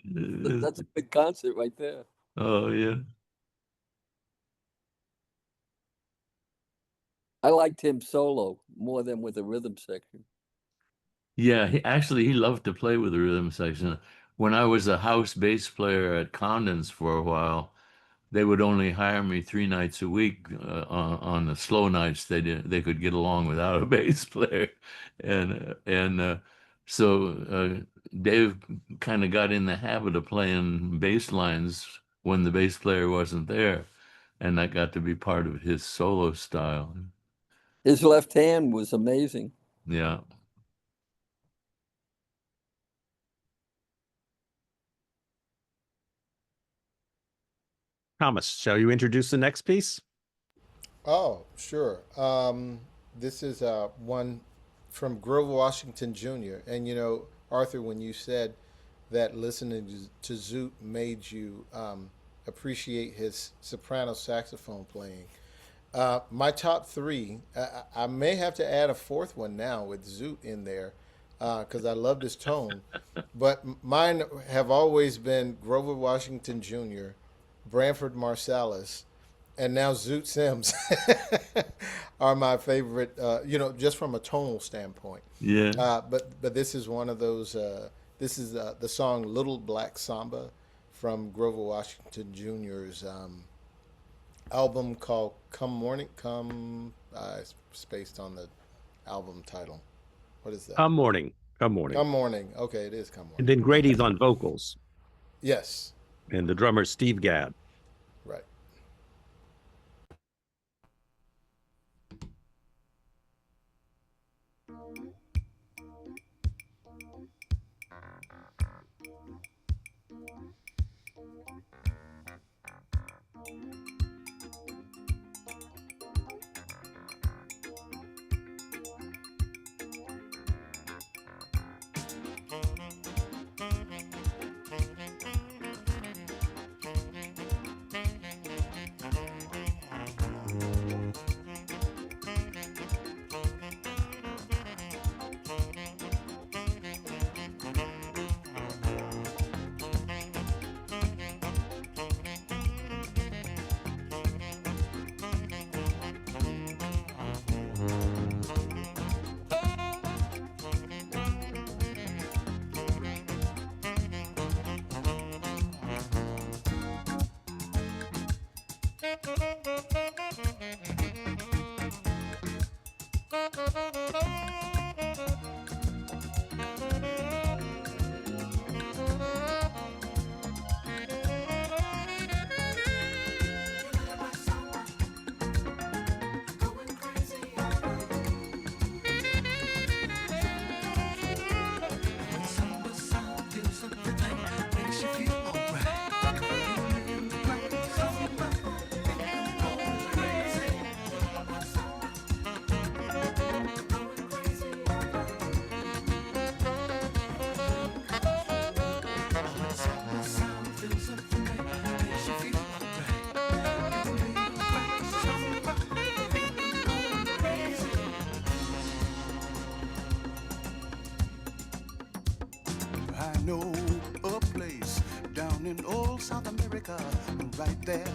That's a good concert right there. Oh yeah. I liked him solo more than with the rhythm section. Yeah, he loved to play with the rhythm section. When I was a house bass player at Condon's for a while, they would only hire me 3 nights a week. On the slow nights, they could get along without a bass player, and so Dave kind of got in the habit of playing bass lines when the bass player wasn't there, and that got to be part of his solo style. His left hand was amazing. Yeah. Thomas, shall you introduce the next piece? Oh, sure. This is one from Grover Washington Jr. And Arthur, when you said that listening to Zoot made you appreciate his soprano saxophone playing, my top three, I may have to add a fourth one now with Zoot in there because I loved his tone. But mine have always been Grover Washington Jr., Branford Marsalis, and now Zoot Sims are my favorite. Just from a tonal standpoint. Yeah. But this is one of those. This is the song "Little Black Samba" from Grover Washington Jr.'s album called "Come Morning Come." It's based on the album title. What is that? Come Morning. Come Morning. Come Morning. Okay, it is Come Morning. And then Grady's on vocals, Yes. and the drummer Steve Gadd. Right. I know a place down in old South America, right there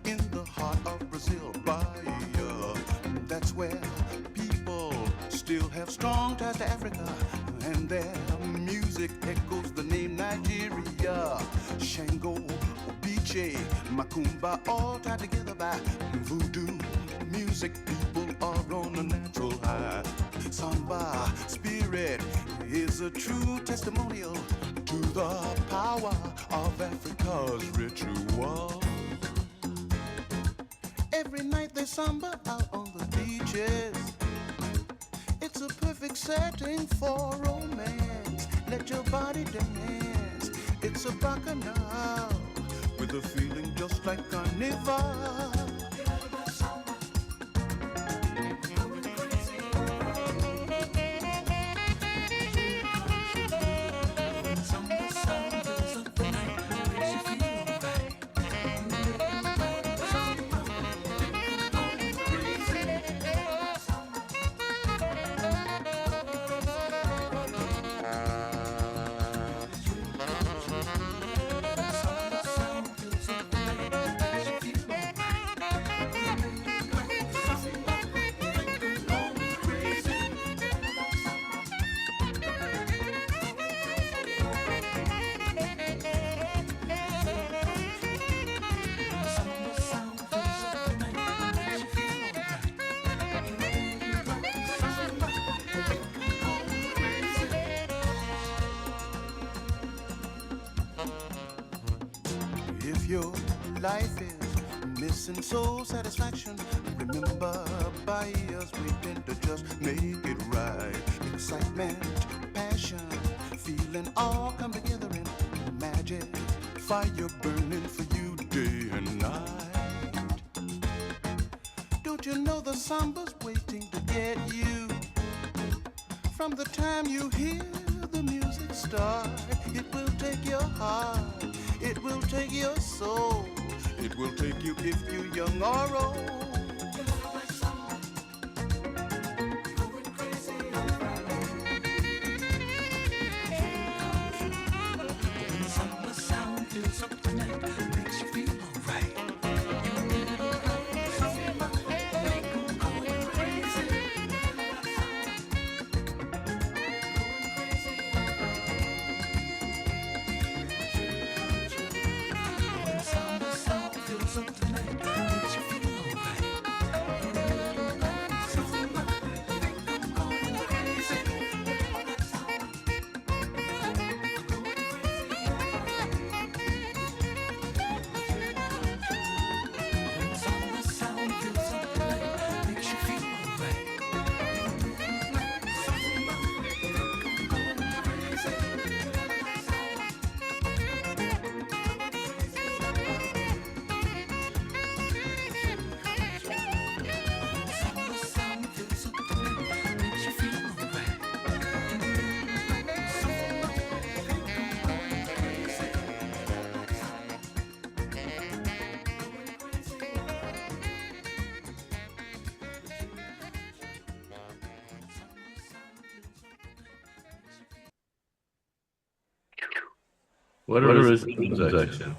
in the heart of Brazil, Bahia. That's where people still have strong ties to Africa, and their music echoes the name Nigeria. Shango, Obiche, Macumba, all tied together by voodoo music. People are on a natural high. Samba spirit is a true testimonial to the power of Africa's ritual. Every night they samba out on the beaches. It's a perfect setting for romance. Let your body dance. It's a bacchanal with a feeling just like carnival. If your life is missing soul satisfaction, remember Bahia's waiting to just make it right. Excitement, passion, feeling all come together in magic. Fire burning for you day and night. Don't you know the samba's waiting to get you? From the time you hear the music start, it will take your heart. It will take your soul. It will take you if you're young or old. What a rhythm section.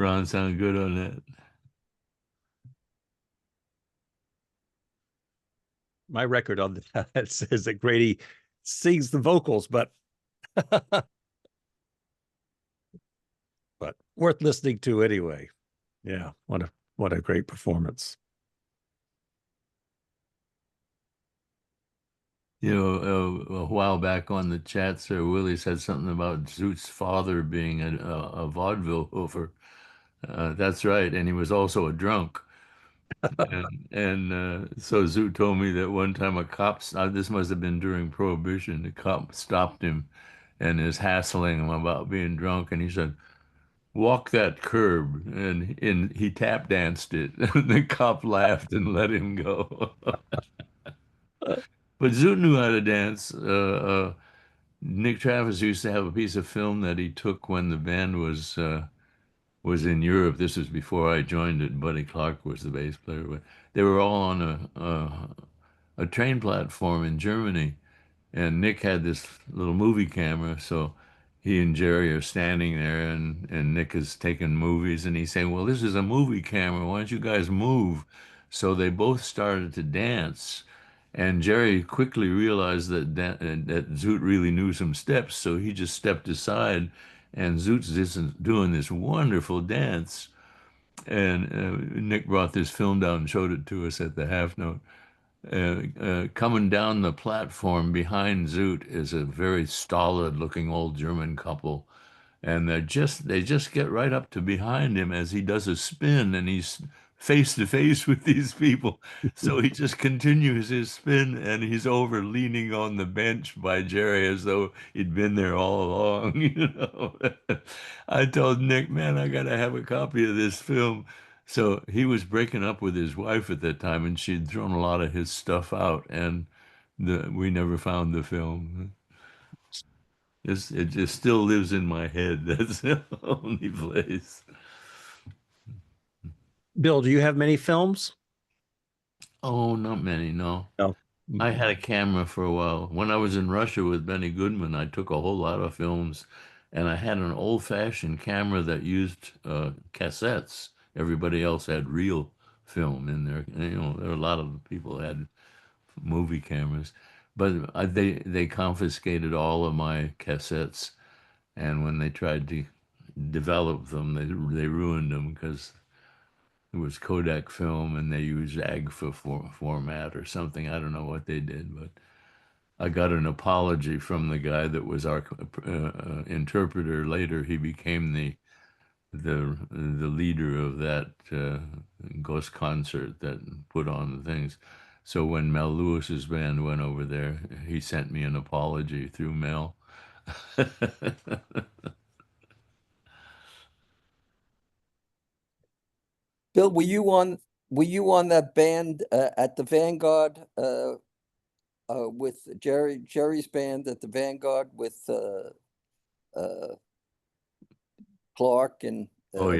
Ron sound good on that. My record on that says that Grady sings the vocals, but worth listening to anyway. Yeah, what a great performance. You know, a while back on the chat, Sir Willie said something about Zoot's father being a vaudeville hoofer. That's right, and he was also a drunk. And so Zoot told me that one time a cop, this must have been during Prohibition, the cop stopped him and is hassling him about being drunk, and he said, "Walk that curb," and he tap danced it. And the cop laughed and let him go. But Zoot knew how to dance. Nick Travis used to have a piece of film that he took when the band was in Europe. This was before I joined it. Buddy Clark was the bass player. But they were all on a train platform in Germany, and Nick had this little movie camera, so he and Jerry are standing there, and Nick is taking movies, and he's saying, "Well, this is a movie camera. Why don't you guys move?" So they both started to dance, and Jerry quickly realized that Zoot really knew some steps, so he just stepped aside, and Zoot's just doing this wonderful dance. And Nick brought this film down and showed it to us at the half note. Coming down the platform behind Zoot is a very stolid looking old German couple. And they just get right up to behind him as he does a spin, and he's face to face with these people. So he just continues his spin, and he's over leaning on the bench by Jerry as though he'd been there all along, you know. I told Nick, man, I gotta have a copy of this film. So he was breaking up with his wife at that time, and she'd thrown a lot of his stuff out, and we never found the film. It just still lives in my head. That's the only place. Bill, do you have many films? Oh, not many, no. No. I had a camera for a while. When I was in Russia with Benny Goodman, I took a whole lot of films, and I had an old-fashioned camera that used cassettes. Everybody else had real film in there. And, you know, there were a lot of people had movie cameras, but they confiscated all of my cassettes, and when they tried to develop them, they ruined them because it was Kodak film and they used AGFA format or something. I don't know what they did, but I got an apology from the guy that was our interpreter. Later, he became the leader of that ghost concert that put on the things. So when Mel Lewis's band went over there, he sent me an apology through Mel. Bill, were you on that band at the Vanguard with Jerry's band at the Vanguard with Clark and Oh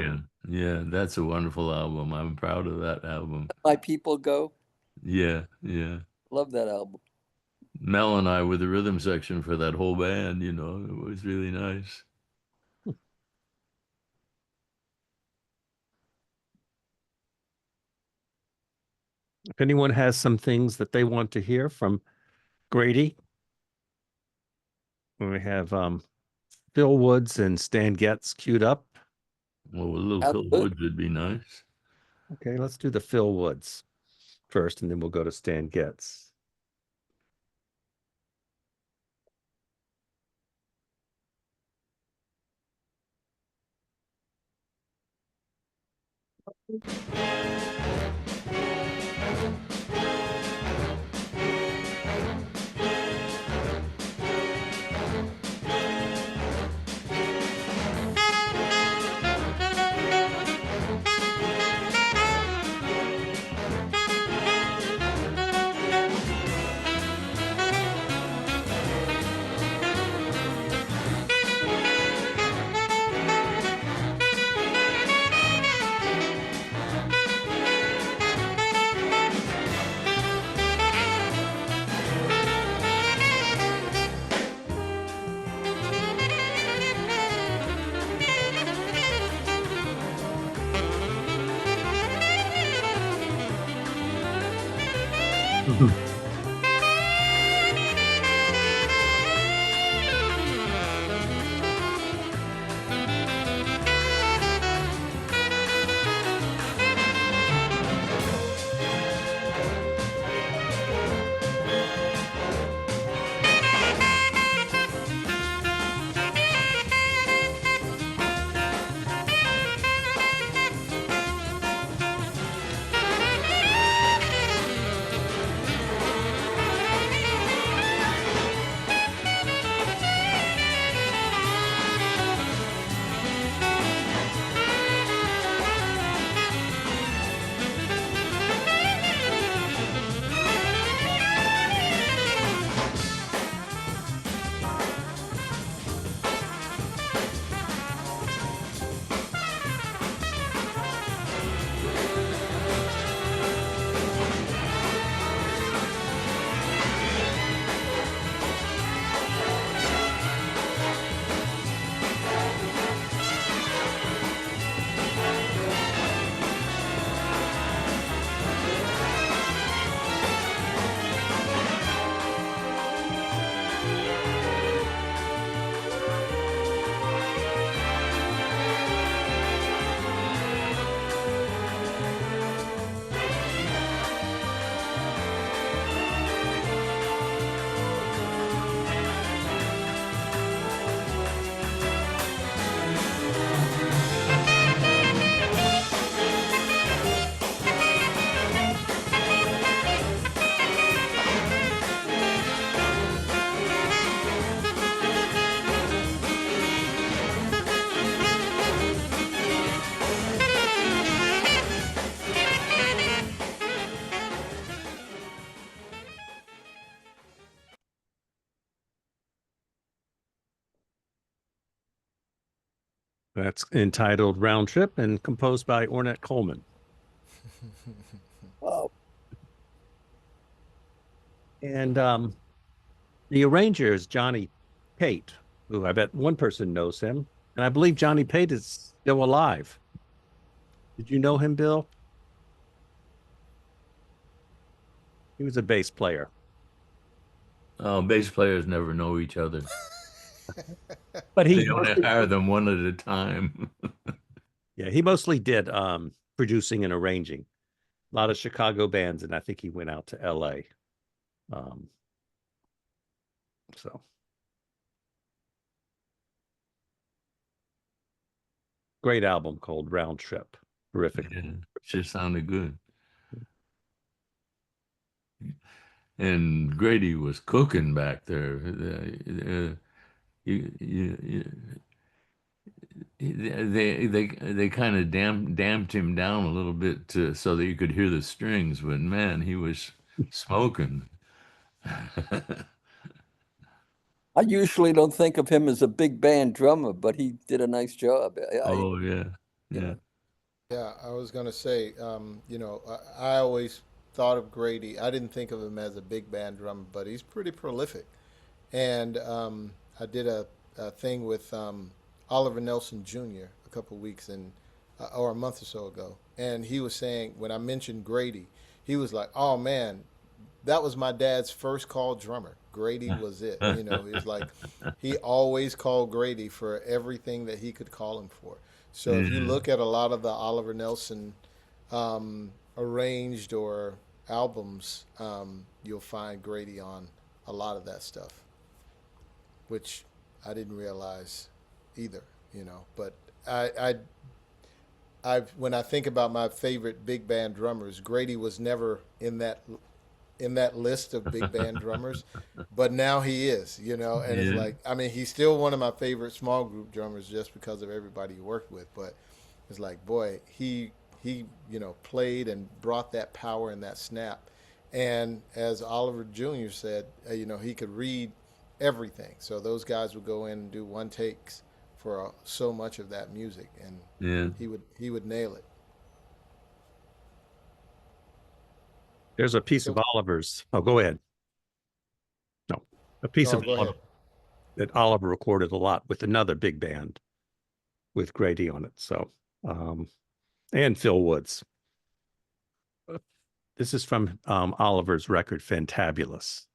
yeah, that's a wonderful album. I'm proud of that album. My People Go? Yeah. Love that album. Mel and I were the rhythm section for that whole band, you know. It was really nice. If anyone has some things that they want to hear from Grady, we have Phil Woods and Stan Getz queued up. Well, a little Phil Woods would be nice. Okay, let's do the Phil Woods first, and then we'll go to Stan Getz. That's entitled Round Trip and composed by Ornette Coleman. Wow. And the arranger is Johnny Tate, who I bet one person knows him. And I believe Johnny Tate is still alive. Did you know him, Bill? He was a bass player. Oh, bass players never know each other. But he They only hire them one at a time. yeah, he mostly did producing and arranging. A lot of Chicago bands, and I think he went out to LA. So great album called Round Trip. Terrific. Yeah, sure sounded good. And Grady was cooking back there. They kind of damped him down a little bit so that you could hear the strings, but man, he was smoking. I usually don't think of him as a big band drummer, but he did a nice job. Oh yeah, you yeah. know, Yeah, I was going to say, I always thought of Grady. I didn't think of him as a big band drummer, but he's pretty prolific. And I did a thing with Oliver Nelson Jr. a couple weeks or a month or so ago, and he was saying when I mentioned Grady, he was like, "Oh man, that was my dad's first call drummer. Grady was it." He's like, he always called Grady for everything that he could call him for. So if you Yeah. look at a lot of the Oliver Nelson arranged or albums, you'll find Grady on a lot of that stuff, which I didn't realize either. But when I think about my favorite big band drummers, Grady was never in that list of big band drummers, but now he is, and it's Yeah. like, I mean, he's still one of my favorite small group drummers just because of everybody he worked with, but it's like, boy, he played and brought that power and that snap. And as Oliver Jr. said, he could read everything. So those guys would go in and do one takes for so much of that music, and Yeah. he would nail it. There's a piece of Oliver's. Oh, go ahead. No, a piece No, of go ahead. Oliver that Oliver recorded a lot with another big band with Grady on it. So, and Phil Woods. This is from Oliver's record, Fantabulous.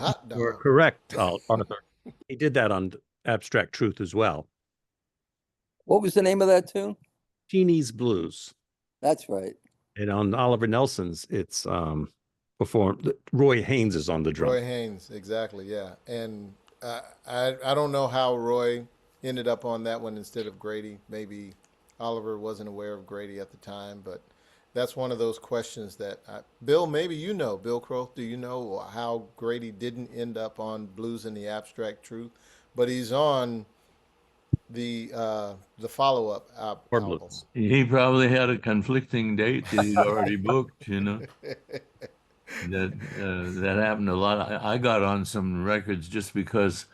Hot You're dog. correct, Arthur. He did that on Abstract Truth as well. What was the name of that tune? Geenie's Blues. That's right. And on Oliver Nelson's, it's performed. Roy Haynes is on the drum. Roy Haynes, exactly, yeah. And I don't know how Roy ended up on that one instead of Grady. Maybe Oliver wasn't aware of Grady at the time, but that's one of those questions that Bill, maybe you know. Bill Crow, do you know how Grady didn't end up on Blues in the Abstract Truth, but he's on the follow-up album. He probably had a conflicting date that he'd already booked, you know. That happened a lot. I got on some records just because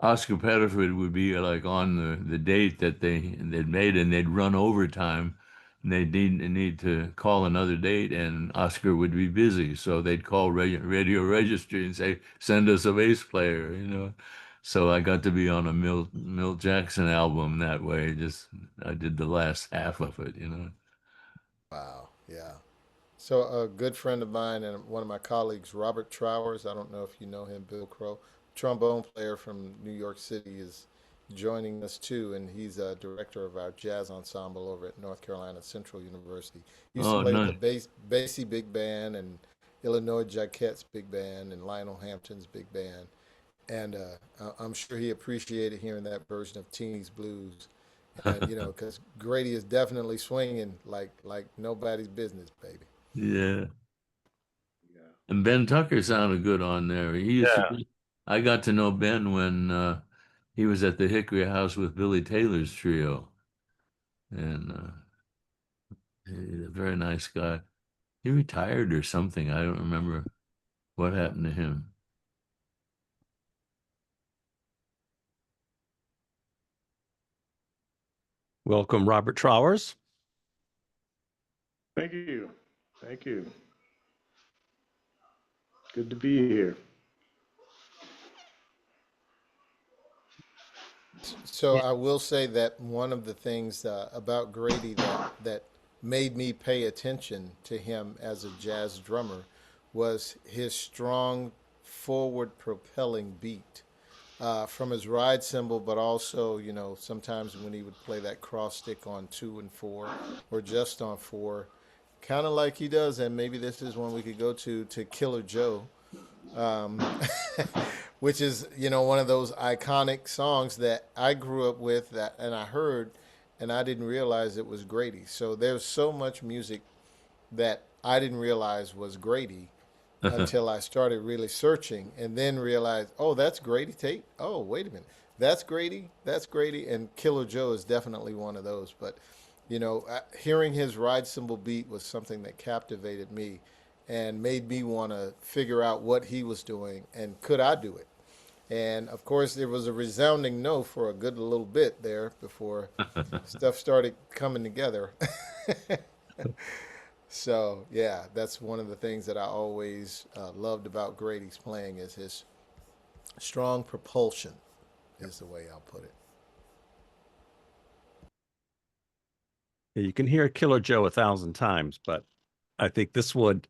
Oscar Pettiford would be like on the date that they'd made, and they'd run overtime, and they'd need to call another date, and Oscar would be busy, so they'd call radio registry and say, "Send us a bass player," you know. So I got to be on a Milt Jackson album that way. Just I did the last half of it, you know. Wow. Yeah. So a good friend of mine and one of my colleagues, Robert Trowers, I don't know if you know him, Bill Crow, trombone player from New York City, is joining us too, and he's a director of our jazz ensemble over at North Carolina Central University. He used to Oh, play with the nice. Basie Big Band and Illinois Jacquette's Big Band and Lionel Hampton's Big Band, and I'm sure he appreciated hearing that version of Teeny's Blues. And you know, because Grady is definitely swinging like nobody's business, baby. Yeah. And Ben Tucker sounded good on there. He used to Yeah. be, I got to know Ben when he was at the Hickory House with Billy Taylor's trio. And he's a very nice guy. He retired or something. I don't remember what happened to him. Welcome, Robert Trowers. Thank you. Thank you. Good to be here. So I will say that one of the things about Grady that made me pay attention to him as a jazz drummer was his strong forward propelling beat from his ride cymbal, but also you know sometimes when he would play that cross stick on 2 and 4 or just on 4, kind of like he does, and maybe this is one we could go to Killer Joe, um, which is you know one of those iconic songs that I grew up with that and I heard, and I didn't realize it was Grady. So there's so much music that I didn't realize was Grady until I started really searching, and then realized, oh, that's Grady Tate. Oh, wait a minute, that's Grady. That's Grady, and Killer Joe is definitely one of those. But you know, hearing his ride cymbal beat was something that captivated me and made me want to figure out what he was doing and could I do it. And of course, there was a resounding no for a good little bit there before stuff started coming together. So yeah, that's one of the things that I always loved about Grady's playing is his strong propulsion, is the way I'll put it. You can hear Killer Joe 1,000 times, but I think this one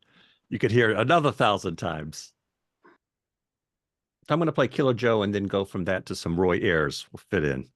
you could hear another 1,000 times. I'm going to play Killer Joe and then go from that to some Roy Ayers will fit in.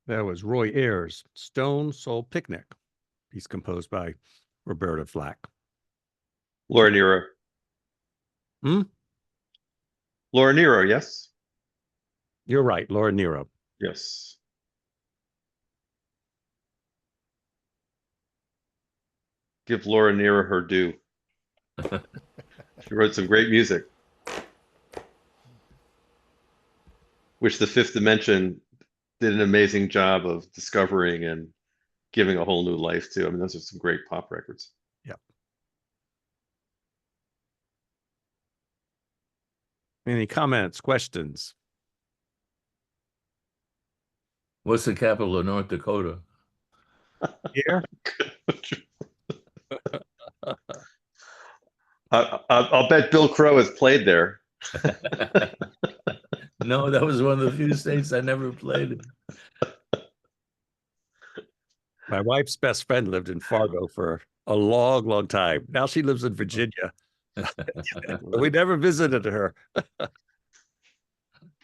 That was Roy Ayers' Stone Soul Picnic. He's composed by Roberta Flack. Laura Nero. Hmm? Laura Nero, yes? You're right, Laura Nero. Yes. Give Laura Nero her due. She wrote some great music, which the Fifth Dimension did an amazing job of discovering and giving a whole new life to. I mean, those are some great pop records. Yep. Any comments, questions? What's the capital of North Dakota? Here? I'll bet Bill Crow has played there. No, that was one of the few states I never played in. My wife's best friend lived in Fargo for a long, long time. Now she lives in Virginia. We never visited her.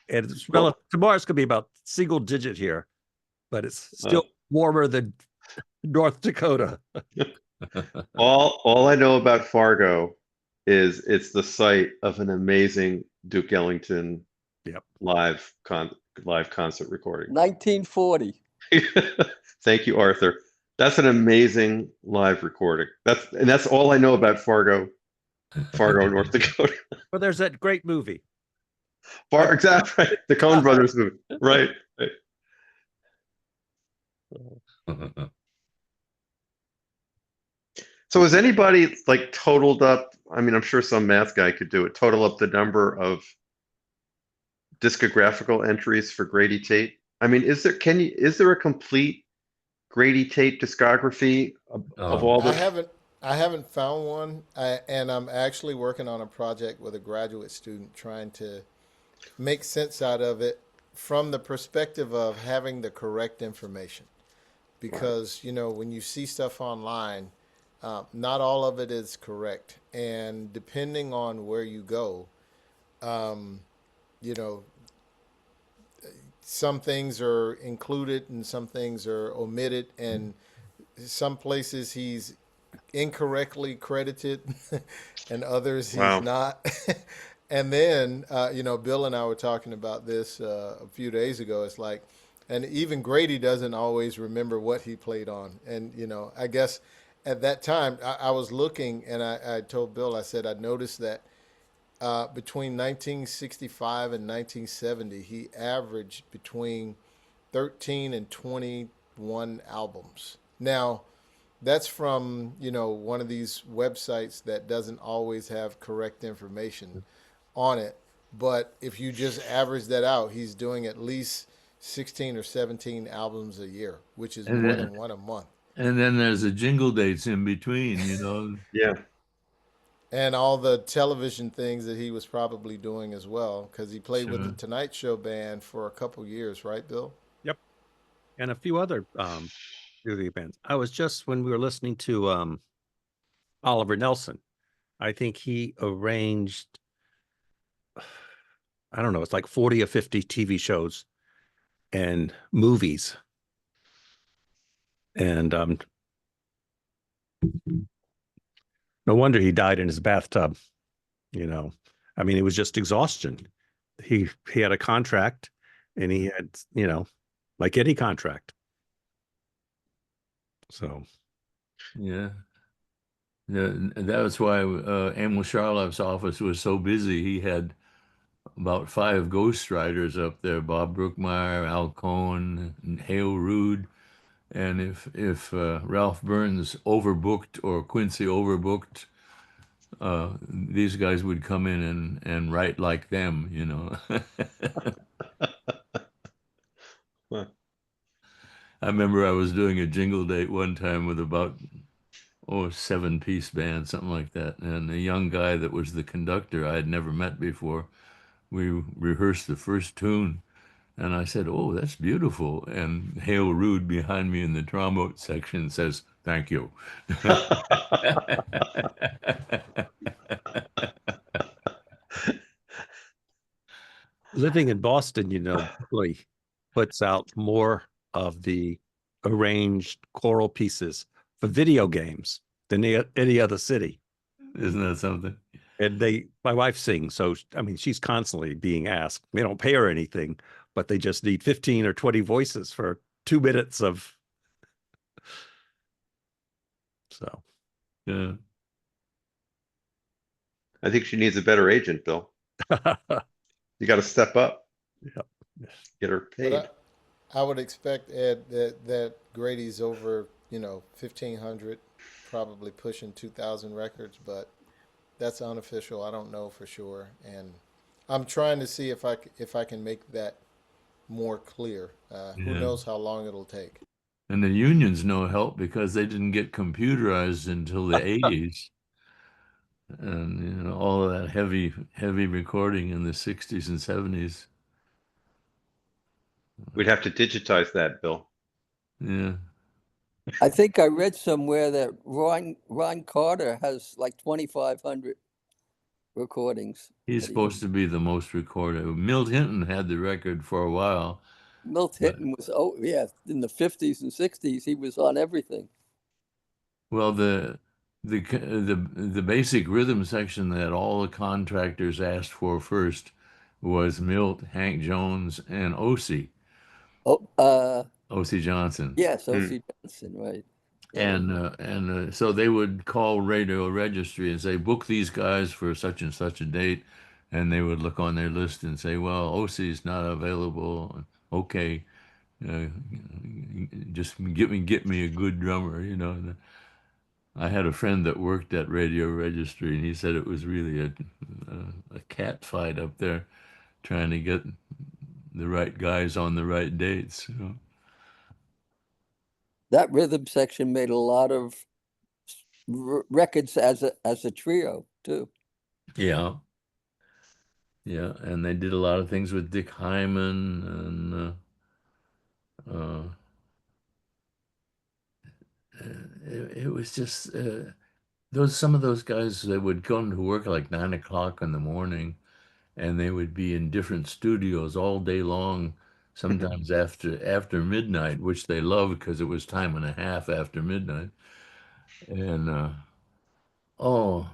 And it's tomorrow's going to be about single digit here, but it's still warmer than North Dakota. All I know about Fargo is it's the site of an amazing Duke Ellington live concert recording. 1940. Thank you, Arthur. That's an amazing live recording. That's all I know about Fargo, North Dakota. Well, there's that great movie. Exactly, right. The Coen Brothers movie. Right. So has anybody like totaled up? I mean, I'm sure some math guy could do it. Total up the number of discographical entries for Grady Tate. I mean, is there a complete Grady Tate discography of all the? I haven't found one, and I'm actually working on a project with a graduate student trying to make sense out of it from the perspective of having the correct information. Because, when you see stuff online, not all of it is correct. And depending on where you go, some things are included and some things are omitted. And some places he's incorrectly credited and others he's not. And then, Bill and I were talking about this a few days ago. It's like, and even Grady doesn't always remember what he played on. And, I guess at that time I was looking and I told Bill, I said, I noticed that between 1965 and 1970, he averaged between 13 and 21 albums. Now, that's from, one of these websites that doesn't always have correct information on it. But if you just average that out, he's doing at least 16 or 17 albums a year, which is more than one a month. And then there's the jingle dates in between, Yeah. And all the television things that he was probably doing as well, because he played with the Tonight Show band for a couple years, right, Bill? Yep. And a few other music bands. I was just, when we were listening to Oliver Nelson, I think he arranged, I don't know, it's like 40 or 50 TV shows and movies. And no wonder he died in his bathtub. I mean, it was just exhaustion. He had a contract and he had, like any contract. So, yeah. That was why Emil Charloff's office was so busy. He had about 5 ghostwriters up there: Bob Brookmeyer, Al Cohn, and Hale Rude. And if Ralph Burns overbooked or Quincy overbooked, these guys would come in and write like them, I remember I was doing a jingle date one time with about 7-piece band, something like that. And a young guy that was the conductor I had never met before, we rehearsed the first tune. And I said, "Oh, that's beautiful." And Hale Rude behind me in the trombone section says, "Thank you." living in Boston, really puts out more of the arranged choral pieces for video games than any other city. Isn't that something? And my wife sings, so I mean, she's constantly being asked. They don't pay her anything, but they just need 15 or 20 voices for 2 minutes of. So, yeah. I think she needs a better agent, Bill. You got to step up, get her paid. But I would expect, Ed, that Grady's over, 1,500, probably pushing 2,000 records, but that's unofficial. I don't know for sure, and I'm trying to see if I can make that more clear. Who Yeah. knows how long it'll take? And the unions no help because they didn't get computerized until the 80s. And all of that heavy recording in the 60s and 70s. We'd have to digitize that, Bill. Yeah. I think I read somewhere that Ron Carter has like 2,500 recordings. He's that he- supposed to be the most recorded. Milt Hinton had the record for a while. Milt Hinton was, in the 50s and 60s, he was on everything. Well, the basic rhythm section that all the contractors asked for first was Milt, Hank Jones, and O.C. Johnson. Yes, Hmm. O.C. Johnson, right. Yeah. And so they would call Radio Registry and say, book these guys for such and such a date. And they would look on their list and say, well, OC's not available. Okay, uh, just get me a good drummer. And I had a friend that worked at Radio Registry, and he said it was really a cat fight up there trying to get the right guys on the right dates. That rhythm section made a lot of records as a trio too. Yeah. Yeah, and they did a lot of things with Dick Hyman, and it was just some of those guys that would come to work at like 9 o'clock in the morning, and they would be in different studios all day long, sometimes after midnight, which they loved because it was time and a half after midnight. And oh,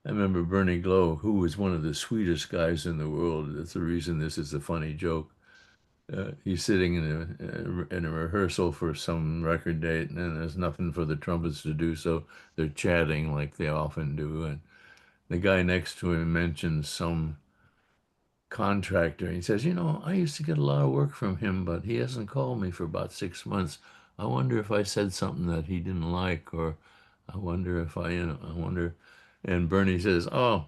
I remember Bernie Glow, who was one of the sweetest guys in the world. That's the reason this is a funny joke. He's sitting in a rehearsal for some record date, and there's nothing for the trumpets to do, so they're chatting like they often do. And the guy next to him mentions some contractor. He says, I used to get a lot of work from him, but he hasn't called me for about 6 months. I wonder if I said something that he didn't like, or I wonder if I wonder. And Bernie says, oh,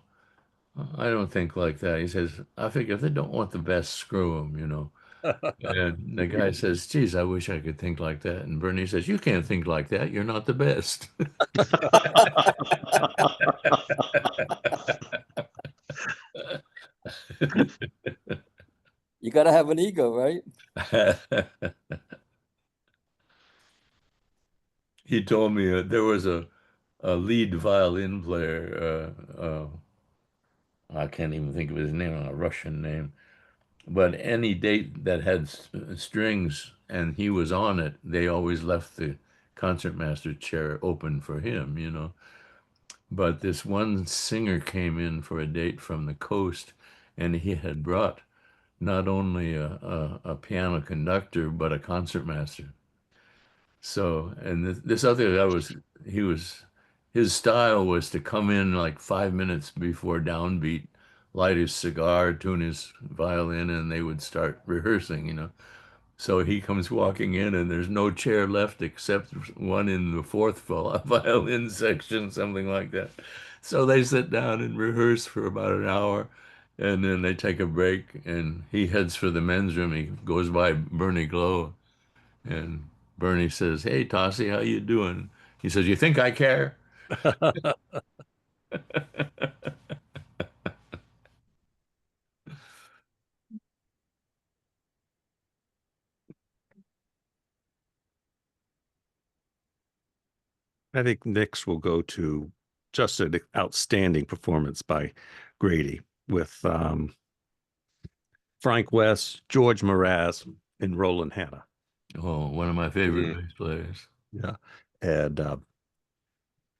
I don't think like that. He says, I figure if they don't want the best, screw them. And the guy says, geez, I wish I could think like that. And Bernie says, you can't think like that. You're not the best. You got to have an ego, right? He told me there was a lead violin player. I can't even think of his name, a Russian name. But any date that had strings and he was on it, they always left the concertmaster chair open for him. But this one singer came in for a date from the coast, and he had brought not only a piano conductor, but a concertmaster. So, and this other guy his style was to come in like 5 minutes before downbeat, light his cigar, tune his violin, and they would start rehearsing. So he comes walking in, and there's no chair left except one in the fourth violin section, something like that. So they sit down and rehearse for about an hour, and then they take a break, and he heads for the men's room. He goes by Bernie Glow, and Bernie says, "Hey, Tossie, how you doing?" He says, "You think I care?" I think next we'll go to just an outstanding performance by Grady with Frank West, George Mraz, and Roland Hanna. Oh, one of my favorite bass players. Yeah. And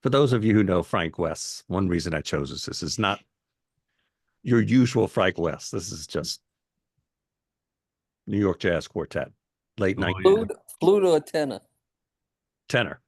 for those of you who know Frank West, one reason I chose this is not your usual Frank West. This is just New York Jazz Quartet, late night Flute or tenor? tenor.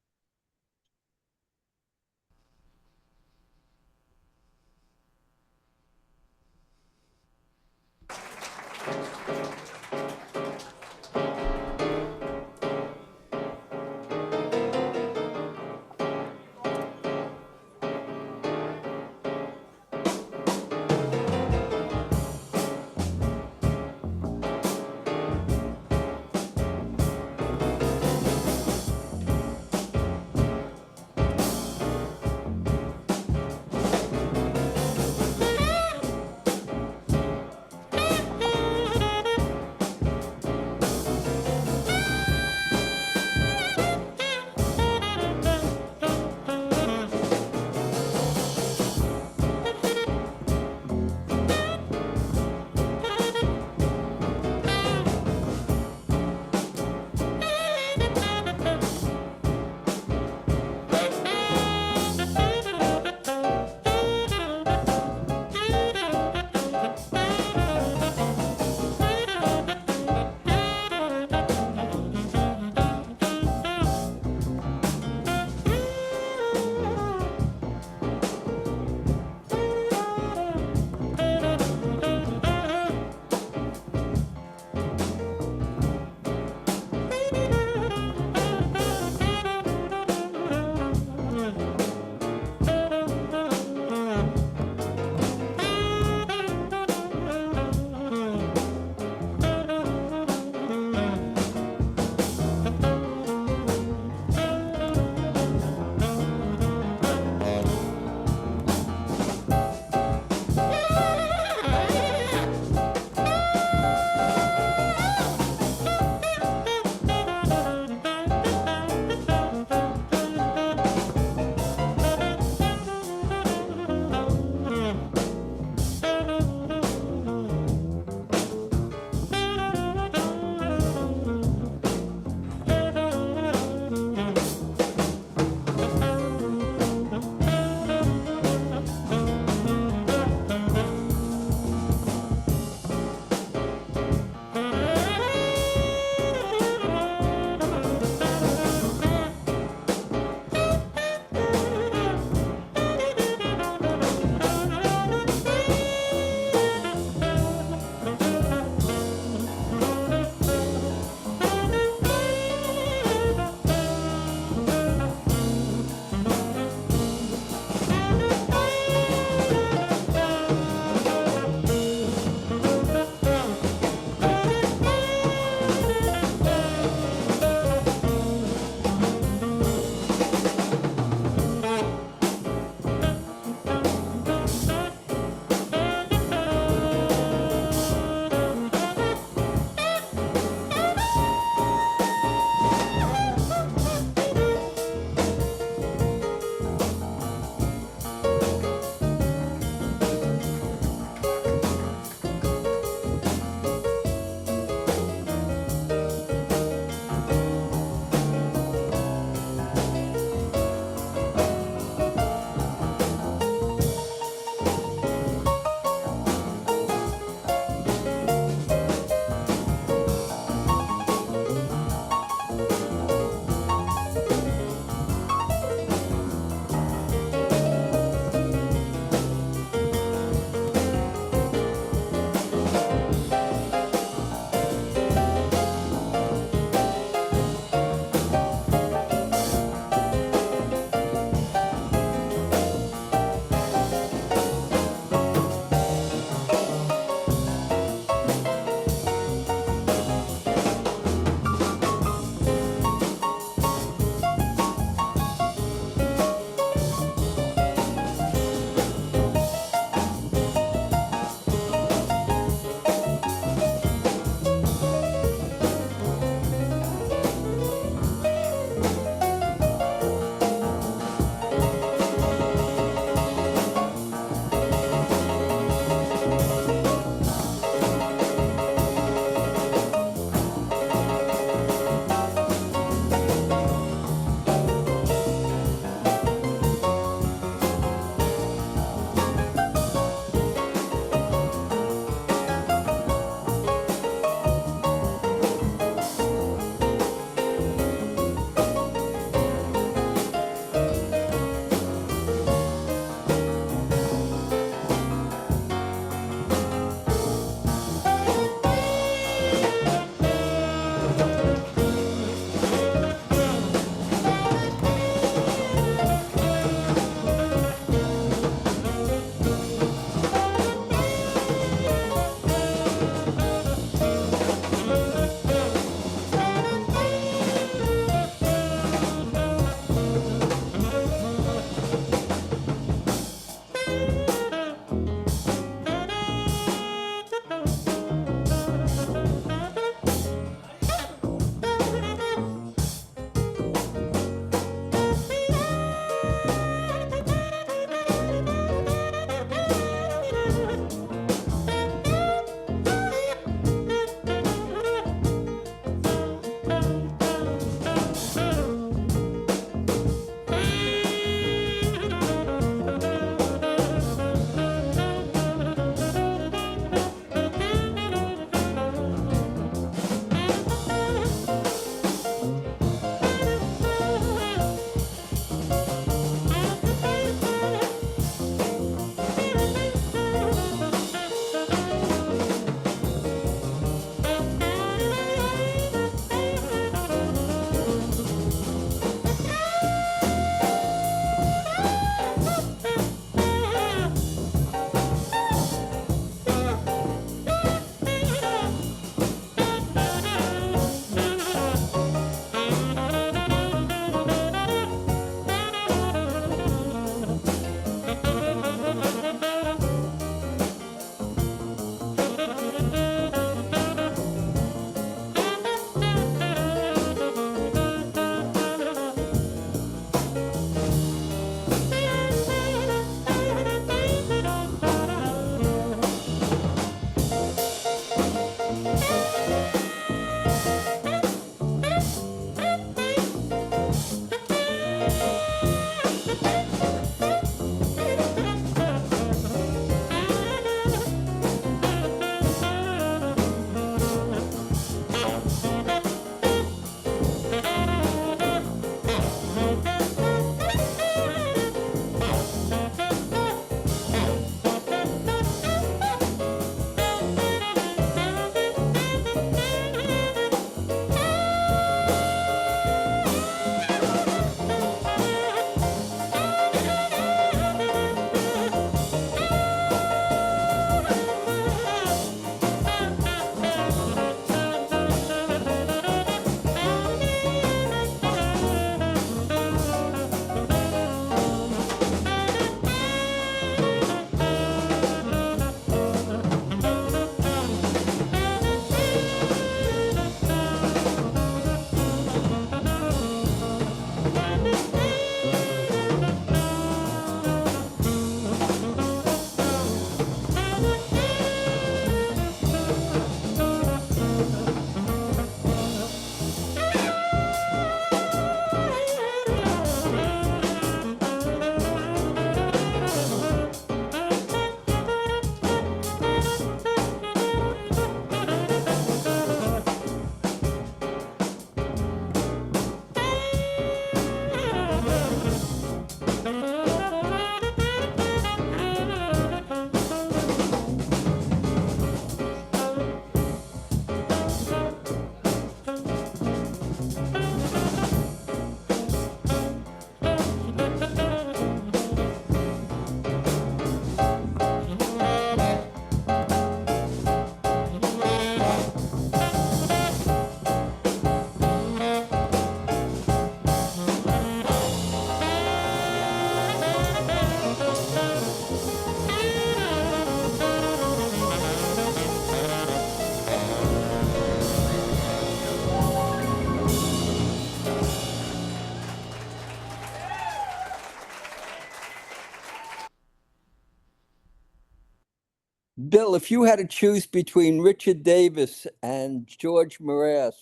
Bill, if you had to choose between Richard Davis and George Mraz,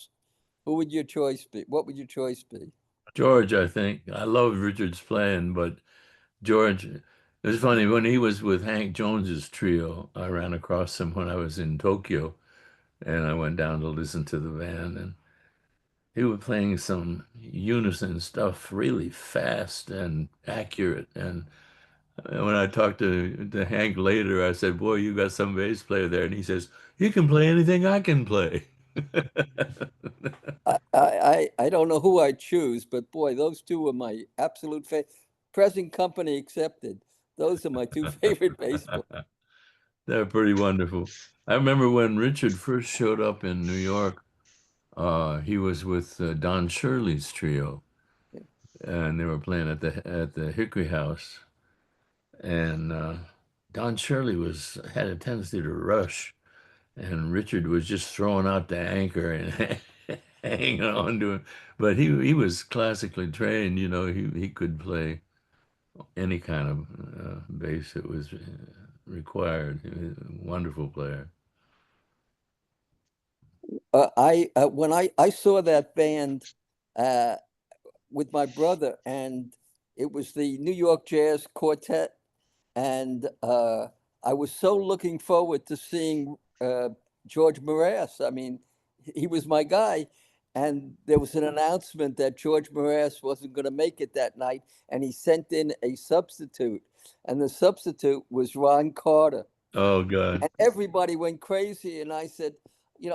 who would your choice be? What would your choice be? George, I think. I love Richard's playing, but George, it's funny, when he was with Hank Jones's trio, I ran across him when I was in Tokyo, and I went down to listen to the band, and he was playing some unison stuff really fast and accurate. And when I talked to Hank later, I said, "Boy, you got some bass player there." And he says, "He can play anything I can play." I don't know who I'd choose, but boy, those two are my absolute favorite. Present company accepted. Those are my two favorite bass players. They're pretty wonderful. I remember when Richard first showed up in New York, he was with Don Shirley's trio, and they were playing at the Hickory House. And Don Shirley was had a tendency to rush, and Richard was just throwing out the anchor and hanging on to him. But he was classically trained, you know. He could play any kind of bass that was required. He was a wonderful player. When I saw that band uh, with my brother, and it was the New York Jazz Quartet, and I was so looking forward to seeing George Mraz. I mean, he was my guy, and there was an announcement that George Mraz wasn't going to make it that night, and he sent in a substitute, and the substitute was Ron Carter, Oh God. and everybody went crazy. And I said,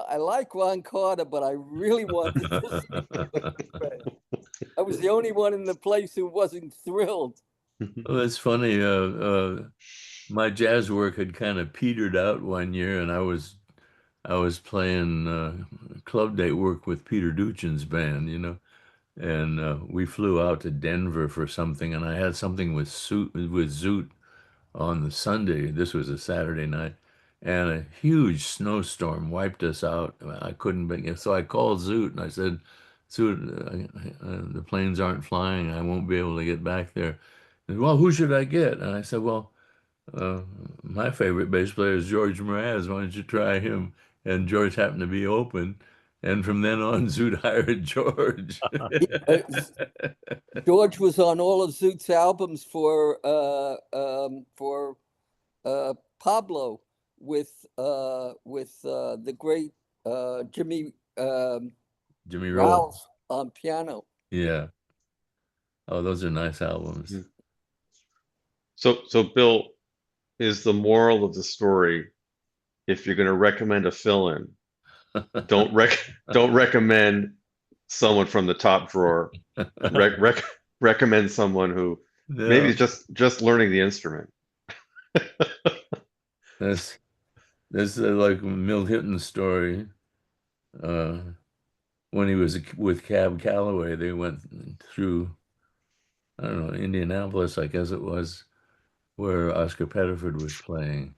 I like Ron Carter, but I really wanted to see George Mraz. I was the only one in the place who wasn't thrilled. Well, it's funny. My jazz work had kind of petered out one year, and I was playing club date work with Peter Duchin's band, you know, and we flew out to Denver for something, and I had something with Zoot on the Sunday. This was a Saturday night, and a huge snowstorm wiped us out. I couldn't be, so I called Zoot and I said, Zoot, the planes aren't flying. I won't be able to get back there. He said, well, who should I get? And I said, well, my favorite bass player is George Mraz. Why don't you try him? And George happened to be open. And from then on, Zoot hired George. George was on all of Zoot's albums for Pablo with the great Jimmy Jimmy Roll. Rowles on piano. Yeah. Oh, those are nice albums. So Bill, is the moral of the story, if you're going to recommend a fill-in, don't recommend someone from the top drawer. Recommend someone who maybe No, just learning the instrument. that's like Milt Hitton's story. When he was with Cab Calloway, they went through, I don't know, Indianapolis, I guess it was, where Oscar Pettiford was playing.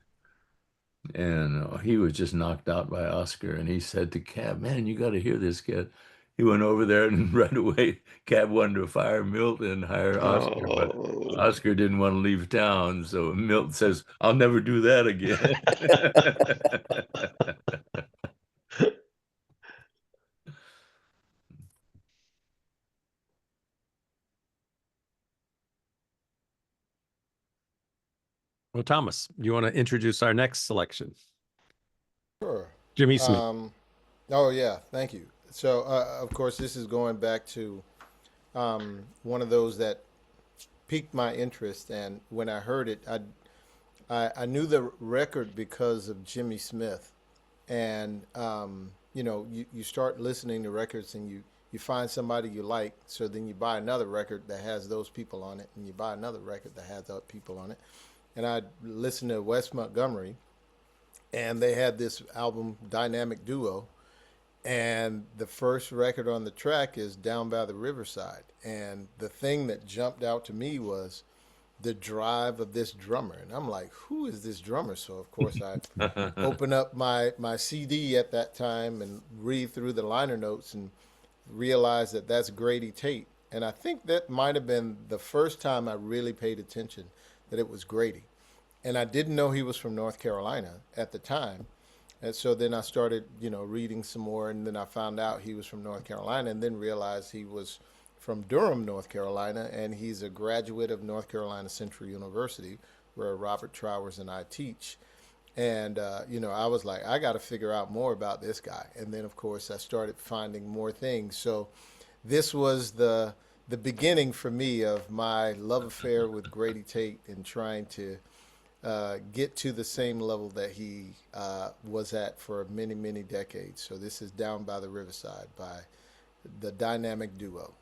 And he was just knocked out by Oscar. And he said to Cab, man, you got to hear this kid. He went over there and right away, Cab wanted to fire Milt and hire Oscar, but Oh. Oscar didn't want to leave town. So Milt says, I'll never do that again. Well, Thomas, you want to introduce our next selection? Sure. Jimmy Smith. Oh yeah, thank you. So of course this is going back to one of those that piqued my interest, and when I heard it, I knew the record because of Jimmy Smith, and you start listening to records and you find somebody you like, so then you buy another record that has those people on it, and you buy another record that has other people on it, and I listened to Wes Montgomery, and they had this album Dynamic Duo, and the first record on the track is Down by the Riverside, and the thing that jumped out to me was the drive of this drummer, and I'm like, who is this drummer? So of course I open up my CD at that time and read through the liner notes and realize that that's Grady Tate, and I think that might have been the first time I really paid attention that it was Grady. and I didn't know he was from North Carolina at the time. And so then I started, reading some more, and then I found out he was from North Carolina, and then realized he was from Durham, North Carolina, and he's a graduate of North Carolina Central University, where Robert Trowers and I teach. And I was like, I got to figure out more about this guy. And then, of course, I started finding more things. So this was the beginning for me of my love affair with Grady Tate and trying to get to the same level that he was at for many, many decades. So this is Down by the Riverside by the dynamic duo.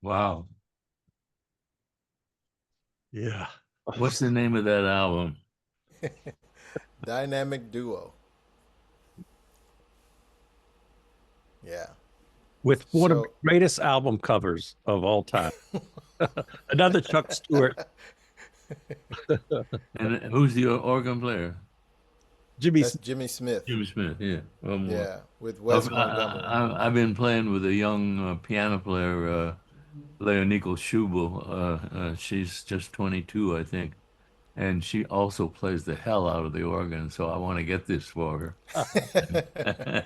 Wow. Yeah. What's the name of that album? Dynamic duo. Yeah. With one of the So greatest album covers of all time. Another Chuck Stewart. And who's the organ player? Jimmy that's Jimmy Smith. Jimmy Smith. Yeah. One more. Yeah, with Wes Montgomery. I've been playing with a young piano player, Leonickel Schubel. She's just 22, I think. And she also plays the hell out of the organ, so I want to get this for her.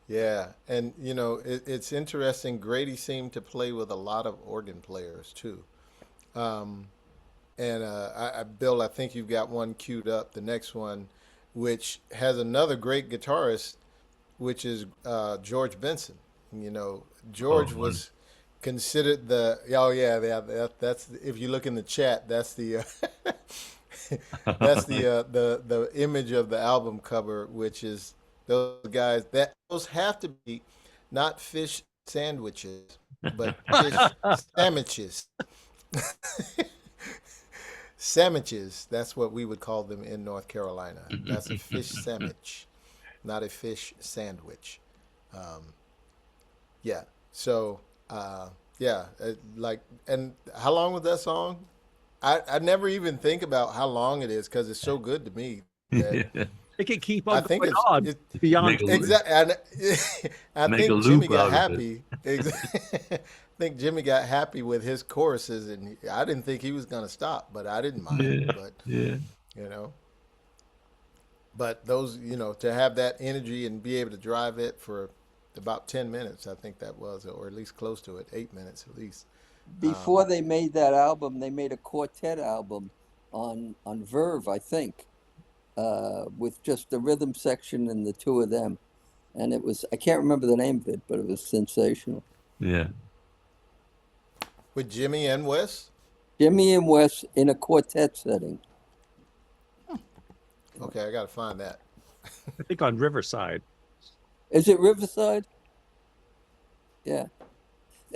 Yeah, and you know it's interesting. Grady seemed to play with a lot of organ players too. Um, and Bill, I think you've got one queued up. The next one, which has another great guitarist, which is George Benson. You know, George was considered the that's if you look in the chat, that's the that's the image of the album cover, which is those guys. Those have to be not fish sandwiches, but fish sandwiches. Sandwiches. That's what we would call them in North Carolina. That's a fish sandwich, not a fish sandwich. Yeah. So, like, and how long was that song? I never even think about how long it is because it's so good to me. That It can keep I on think going it's on beyond. Make a- exactly. I Make a think Jimmy loop got out of happy. I think Jimmy got happy with his choruses, and I didn't think he was going to stop, but I didn't mind. Yeah. But Yeah. you know, but those, you know, to have that energy and be able to drive it for about 10 minutes, I think that was, or at least close to it, 8 minutes at least. Before they made that album, they made a quartet album on Verve, I think, with just the rhythm section and the two of them. And it was, I can't remember the name of it, but it was sensational. Yeah. With Jimmy and Wes? Jimmy and Wes in a quartet setting. Okay, I got to find that. I think on Riverside. Is it Riverside? Yeah.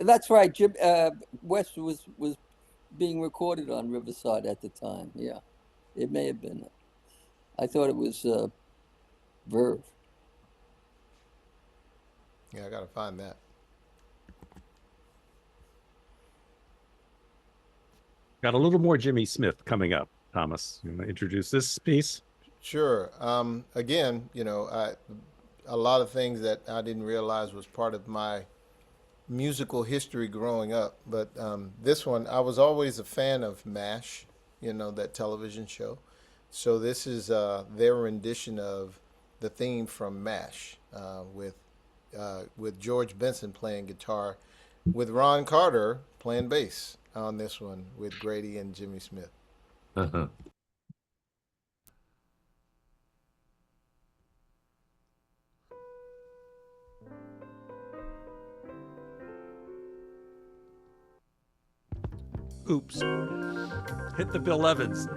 That's right. Wes was being recorded on Riverside at the time. Yeah. It may have been. I thought it was Verve. Yeah, I got to find that. Got a little more Jimmy Smith coming up. Thomas, you want to introduce this piece? Sure. Again, you know, a lot of things that I didn't realize was part of my musical history growing up. But this one, I was always a fan of MASH, you know, that television show. So this is their rendition of the theme from MASH with George Benson playing guitar, with Ron Carter playing bass on this one with Grady and Jimmy Smith. Uh-huh. Oops. Hit the Bill Evans.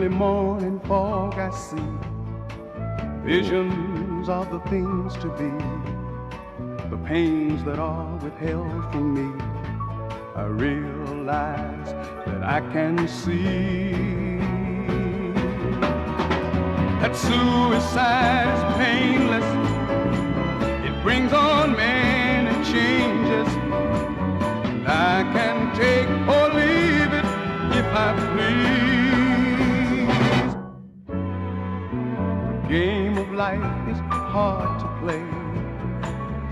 early morning fog I see visions of the things to be, the pains that are withheld from me. I realize that I can see that suicide is painless. It brings on many changes. I can take or leave it if I please. The game of life is hard to play.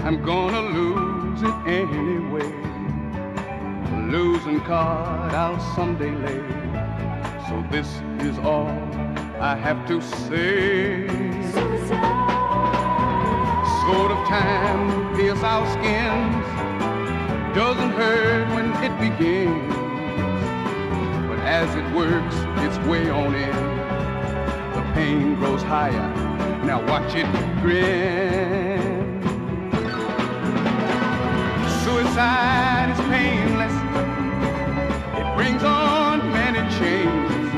I'm gonna lose it anyway. The losing card I'll someday lay. So this is all I have to say. Sword of time will pierce our skins. Doesn't hurt when it begins, but as it works its way on in, the pain grows higher. Now watch it grin. Suicide is painless. It brings on many changes,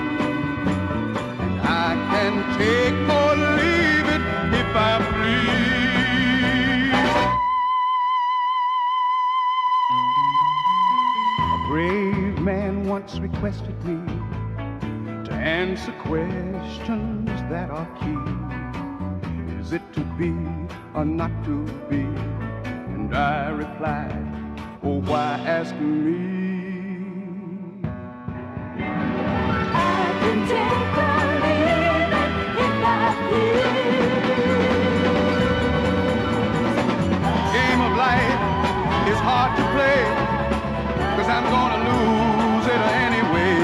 and I can take or leave it if I please. A brave man once requested me to answer questions that are key. Is it to be or not to be? And I replied, oh, why ask me? I can take or leave it if I please. Game of life is hard to play, 'cause I'm gonna lose it anyway.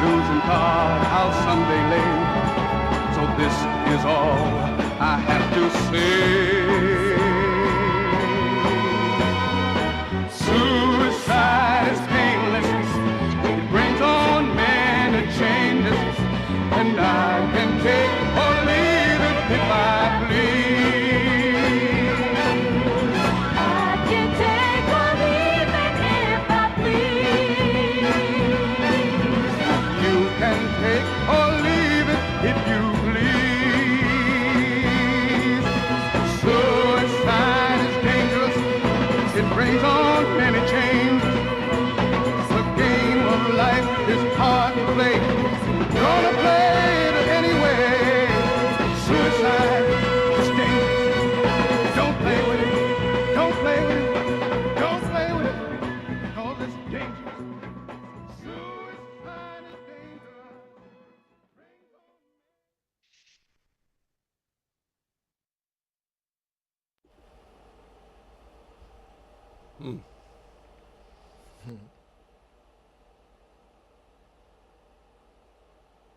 Losing card I'll someday lay. So this is all I have to say. Suicide is painless. It brings on many changes, and I can take or leave it if I please. I can take or leave it if I please. You can take or leave it if you please. Suicide is dangerous. It brings on many changes. The game of life is hard to play. Gonna play it anyway. Suicide is dangerous. Don't play with it. Don't play with it. Don't play with it. 'Cause it's dangerous. Suicide is dangerous.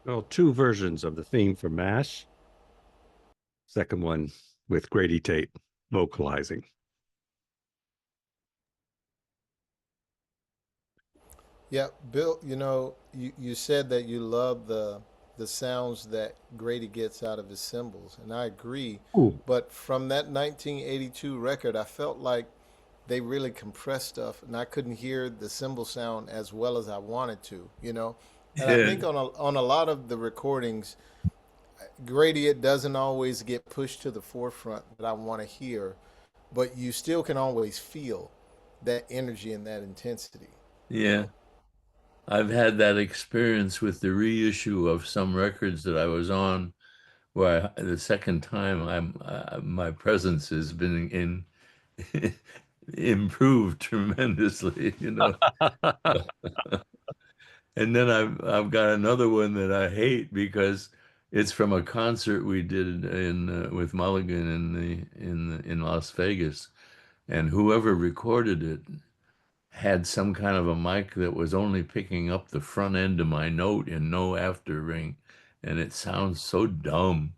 Well, two versions of the theme for MASH. Second one with Grady Tate vocalizing. Yeah, Bill, you said that you love the sounds that Grady gets out of his cymbals, and I agree. Ooh. But from that 1982 record, I felt like they really compressed stuff, and I couldn't hear the cymbal sound as well as I wanted to, And I think on a lot of the recordings, Grady, it doesn't always get pushed to the forefront that I want to hear, but you still can always feel that energy and that intensity. Yeah. I've had that experience with the reissue of some records that I was on, where the second time my presence has been improved tremendously, And then I've got another one that I hate because it's from a concert we did with Mulligan in Las Vegas, and whoever recorded it had some kind of a mic that was only picking up the front end of my note and no after ring, and it sounds so dumb.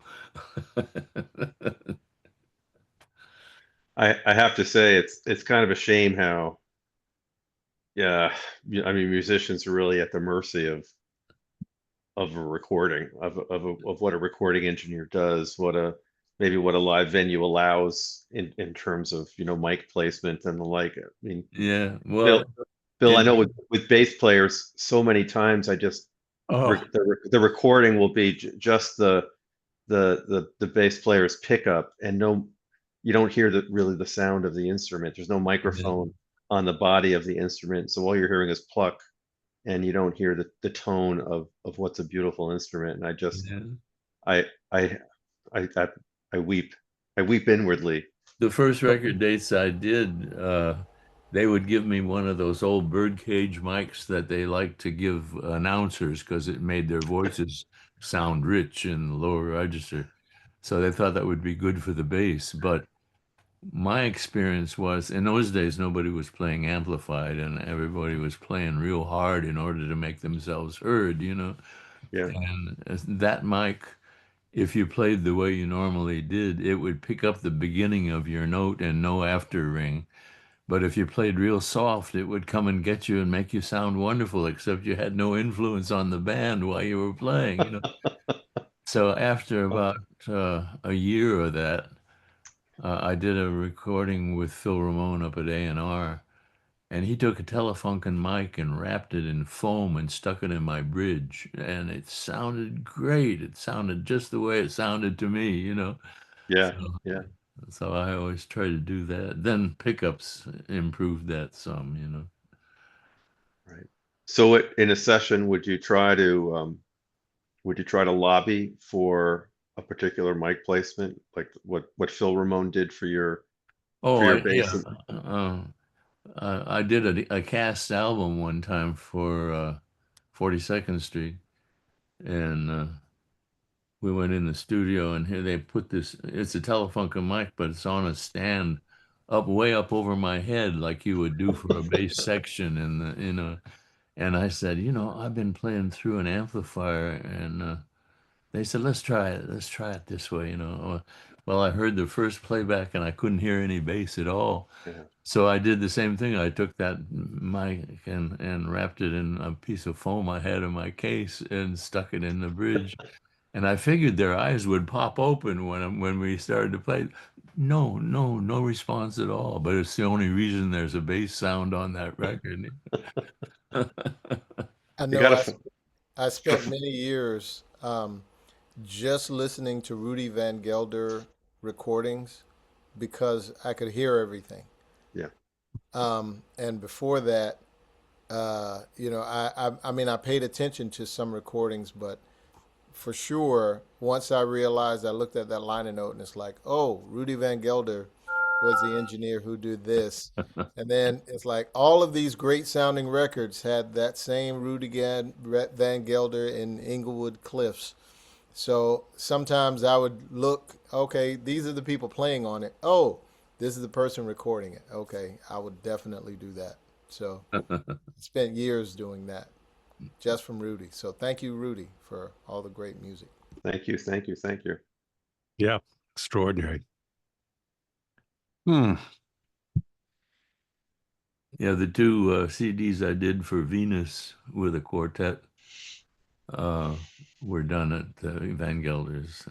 I have to say it's kind of a shame how, I mean, musicians are really at the mercy of a recording of what a recording engineer does, maybe what a live venue allows in terms of mic placement and the like. I mean, Yeah, well, Bill, I know with bass players, so many times I just Oh, the recording will be just the bass player's pickup, and you don't hear really the sound of the instrument. There's no microphone on the body of the instrument, so all you're hearing is pluck, and you don't hear the tone of what's a beautiful instrument. And Yeah. I I I I weep. I weep inwardly. The first record dates I did, they would give me one of those old birdcage mics that they like to give announcers because it made their voices sound rich in the lower register. So they thought that would be good for the bass. But my experience was in those days, nobody was playing amplified and everybody was playing real hard in order to make themselves heard, you know. Yeah. And that mic, if you played the way you normally did, it would pick up the beginning of your note and no after ring. But if you played real soft, it would come and get you and make you sound wonderful, except you had no influence on the band while you were playing, you know. So after about a year of that, I did a recording with Phil Ramone up at A&R, and he took a Telefunken mic and wrapped it in foam and stuck it in my bridge, and it sounded great. It sounded just the way it sounded to me, you know. Yeah. So, Yeah. so I always try to do that. Then pickups improved that some, you know. Right. So in a session, would you try to lobby for a particular mic placement, like what Phil Ramone did for Oh, your yeah. bass? And I did a cast album one time for 42nd Street, and we went in the studio, and here they put this. It's a Telefunken mic, but it's on a stand way up over my head, like you would do for a bass section, and you know. And I said, you know, I've been playing through an amplifier, and they said, let's try it. Let's try it this way, you know. Well, I heard the first playback, and I couldn't hear any bass at all. yeah. So I did the same thing. I took that mic and wrapped it in a piece of foam I had in my case and stuck it in the bridge. And I figured their eyes would pop open when we started to play. No response at all. But it's the only reason there's a bass sound on that record. I You know gotta I spent many years just listening to Rudy Van Gelder recordings because I could hear everything. yeah. And before that, I mean, I paid attention to some recordings, but for sure, once I realized, I looked at that liner note and it's like, oh, Rudy Van Gelder was the engineer who did this. And then it's like all of these great sounding records had that same Van Gelder in Inglewood Cliffs. So sometimes I would look, okay, these are the people playing on it. Oh, this is the person recording it. Okay, I would definitely do that. So I spent years doing that just from Rudy. So thank you, Rudy, for all the great music. Thank you. Thank you. Thank you. yeah, extraordinary. Hmm. Yeah, the two CDs I did for Venus with a quartet were done at Van Gelder's,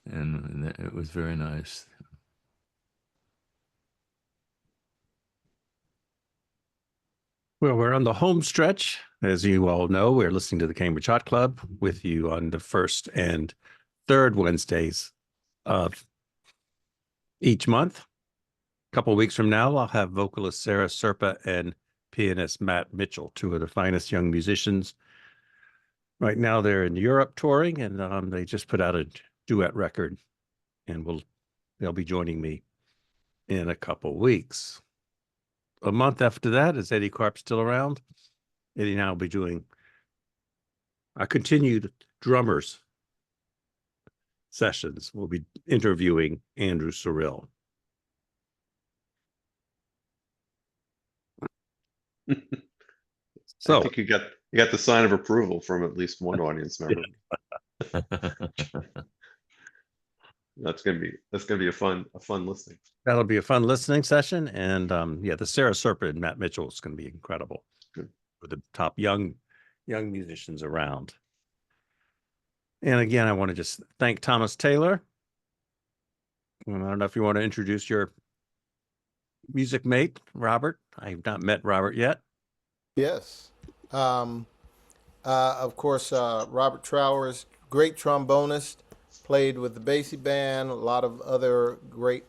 and it was very nice. Well, we're on the home stretch. As you all know, we're listening to the Cambridge Hot Club with you on the first and third Wednesdays of each month. A couple of weeks from now, I'll have vocalist Sarah Serpa and pianist Matt Mitchell, two of the finest young musicians. Right now, they're in Europe touring, and they just put out a duet record, and they'll be joining me in a couple weeks. A month after that, is Eddie Karp still around? Eddie and I will be doing a continued drummers sessions. We'll be interviewing Andrew Sorrell. I think you got the sign of approval from at least one audience member. That's gonna be a fun listening. That'll be a fun listening session. And the Sarah Serpa and Matt Mitchell is going to be incredible. Good. With the top young musicians around. And again, I want to just thank Thomas Taylor. I don't know if you want to introduce your music mate, Robert. I've not met Robert yet. Yes. Of course, Robert Trowers, great trombonist, played with the Basie Band, a lot of other great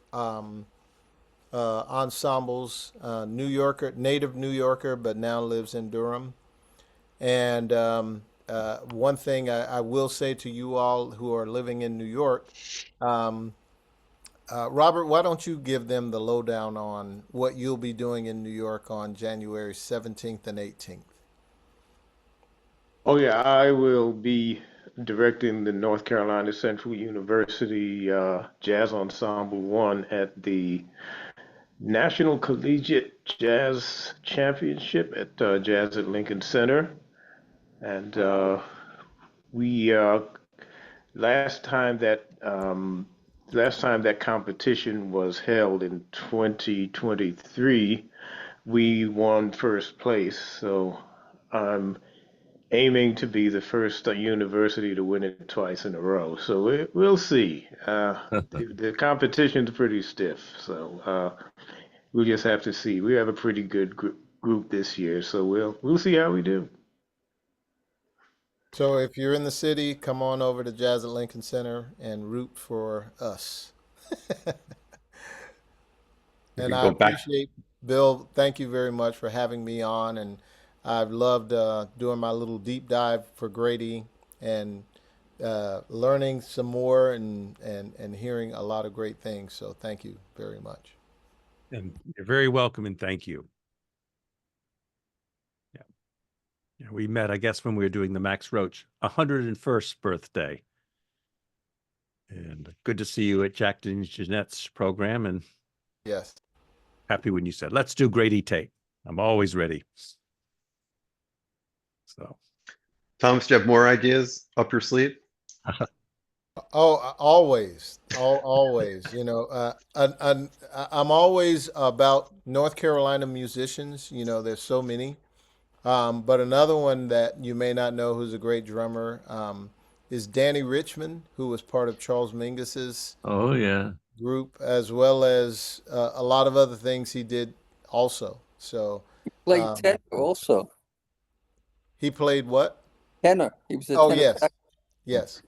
ensembles. New Yorker, native New Yorker, but now lives in Durham. And one thing I will say to you all who are living in New York, um, Robert, why don't you give them the lowdown on what you'll be doing in New York on January 17th and 18th? Oh yeah, I will be directing the North Carolina Central University Jazz Ensemble One at the National Collegiate Jazz Championship at Jazz at Lincoln Center, and we last time that last time that competition was held in 2023, we won first place. So I'm aiming to be the first university to win it twice in a row. So we'll see. The competition's pretty stiff, so we'll just have to see. We have a pretty good group this year, so we'll see how we do. So if you're in the city, come on over to Jazz at Lincoln Center and root for us. We And could I go back. appreciate, Bill, thank you very much for having me on. And I've loved doing my little deep dive for Grady and learning some more and hearing a lot of great things. So thank you very much. And you're very welcome, and thank you. Yeah. Yeah, we met, I guess, when we were doing the Max Roach 101st birthday. And good to see you at Jack and Jeanette's program, and Yes. happy when you said, let's do Grady Tate. I'm always ready. So Thomas, do you have more ideas up your sleeve? Oh, always, always. You know, I'm always about North Carolina musicians. You know, there's so many. But another one that you may not know, who's a great drummer, is Danny Richmond, who was part of Charles Mingus's Oh yeah. group, as well as a lot of other things he did also. So Played um, tenor also. he played what? Tenor. He was a Oh, tenor yes, sax. yes.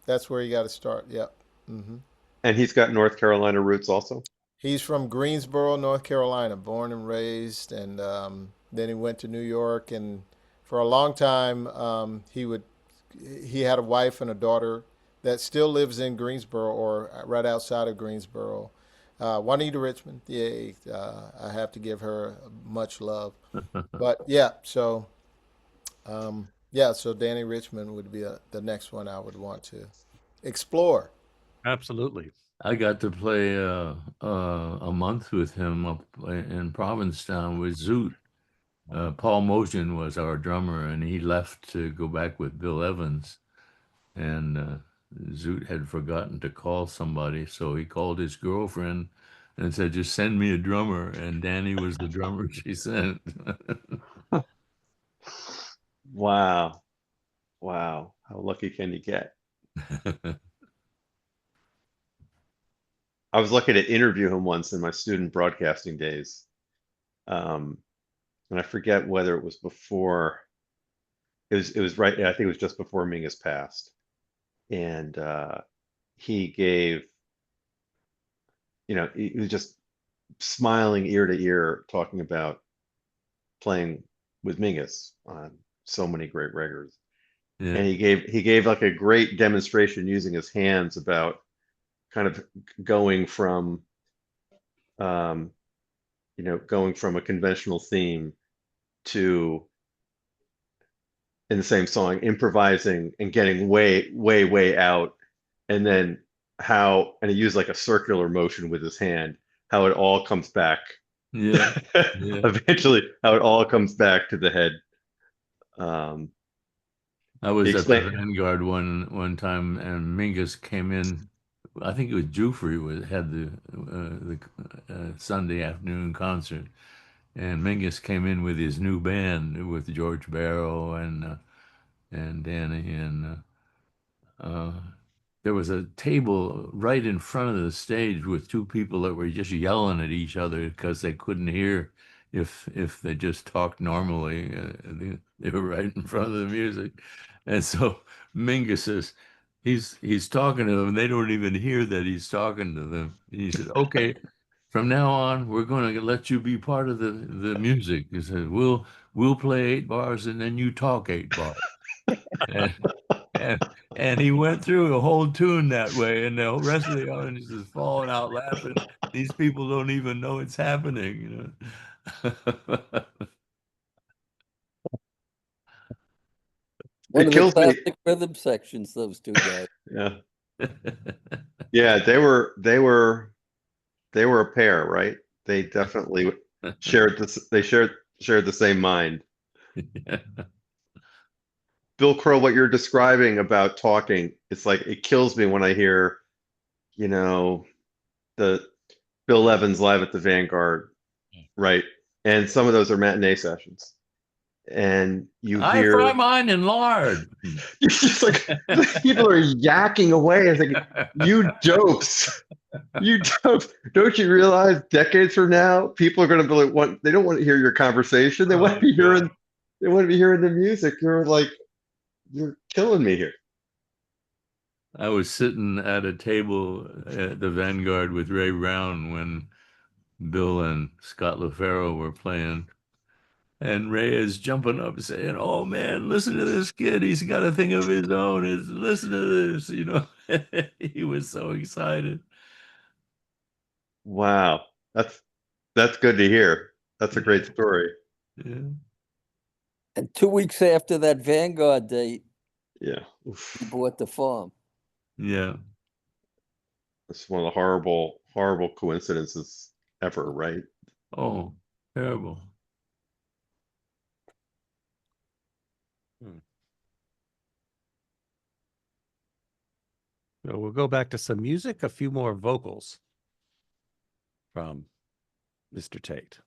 That's where you got to start. Yep. Hmm. And he's got North Carolina roots also. He's from Greensboro, North Carolina, born and raised, and then he went to New York. And for a long time, he had a wife and a daughter that still lives in Greensboro or right outside of Greensboro. Juanita Richmond, yay! I have to give her much love. But yeah, so Danny Richmond would be the next one I would want to explore. absolutely. I got to play a month with him up in Provincetown with Zoot. Paul Motion was our drummer, and he left to go back with Bill Evans. And Zoot had forgotten to call somebody, so he called his girlfriend and said, "Just send me a drummer." And Danny was the drummer she sent. Wow. Wow. How lucky can you get? I was lucky to interview him once in my student broadcasting days. And I forget whether it was before, it was right, I think it was just before Mingus passed. And he gave, he was just smiling ear to ear, talking about playing with Mingus on so many great records. Yeah. And he gave like a great demonstration using his hands about kind of going from um, going from a conventional theme to, in the same song, improvising and getting way, way, way out, and then and he used like a circular motion with his hand, how it all comes back. Yeah. Yeah. Eventually, how it all comes back to the head. Um, I he was at the explained, Vanguard one time, and Mingus came in. I think it was Jufrey had the Sunday afternoon concert, and Mingus came in with his new band with George Barrow and Danny, and there was a table right in front of the stage with two people that were just yelling at each other because they couldn't hear if they just talked normally. They were right in front of the music, and so Mingus says he's talking to them. They don't even hear that he's talking to them. And he said, "Okay, from now on, we're going to let you be part of the music." He said, "We'll play 8 bars, and then you talk 8 bars." And, and and he went through a whole tune that way, and the rest of the audience is falling out laughing. These people don't even know it's happening, you know. One It of the kills me. classic rhythm sections, those two guys. Yeah. Yeah, they were a pair, right? They definitely shared this. They shared the same mind. Yeah. Bill Crow, what you're describing about talking, it's like it kills me when I hear, the Bill Evans live at the Vanguard, right? And some of those are matinee sessions, and you I fry hear mine in lard. it's just like people are yakking away. It's like, you dopes. You don't you realize decades from now, people are going to be like, they don't want to hear your conversation. They want to Oh, be hearing, God. they want to be hearing the music. You're killing me here. I was sitting at a table at the Vanguard with Ray Brown when Bill and Scott LaFaro were playing. And Ray is jumping up saying, "Oh man, listen to this kid. He's got a thing of his own. Listen to this." He was so excited. Wow. That's good to hear. That's a great story. Yeah. And 2 weeks after that Vanguard date, Yeah. Oof. he bought the farm. Yeah. That's one of the horrible, horrible coincidences ever, right? Oh, terrible. So we'll go back to some music, a few more vocals from Mr. Tate.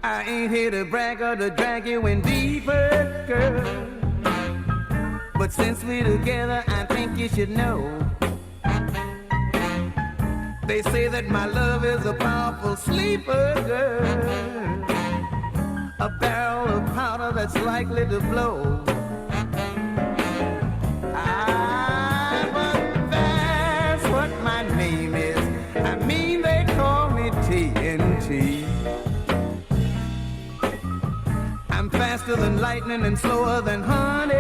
I ain't here to brag or to drag you in deeper, girl. But since we're together, I think you should know. They say that my love is a powerful sleeper, girl. A barrel of powder that's likely to blow. But that's what my name is. I mean, they call me TNT. I'm faster than lightning and slower than honey.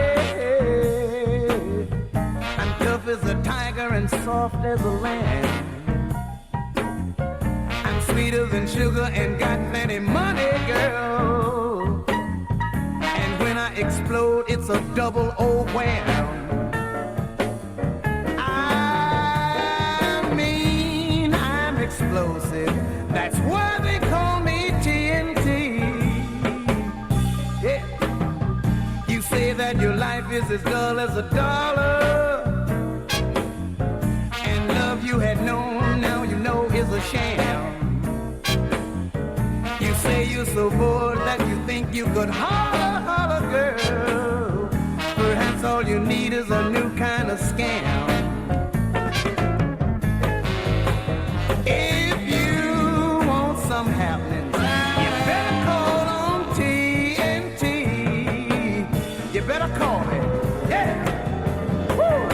I'm tough as a tiger and soft as a lamb. I'm sweeter than sugar and got plenty money, girl. And when I explode, it's a double O wham. I mean, I'm explosive. That's why they call me TNT. Yeah. You say that your life is as dull as a dollar, and love you had known, now you know is a sham. You say you're so bored that you think you could holler, holler, girl. Perhaps all you need is a new kind of scam. If you want some happenings, you better call on TNT. You better call me. Yeah. Woo.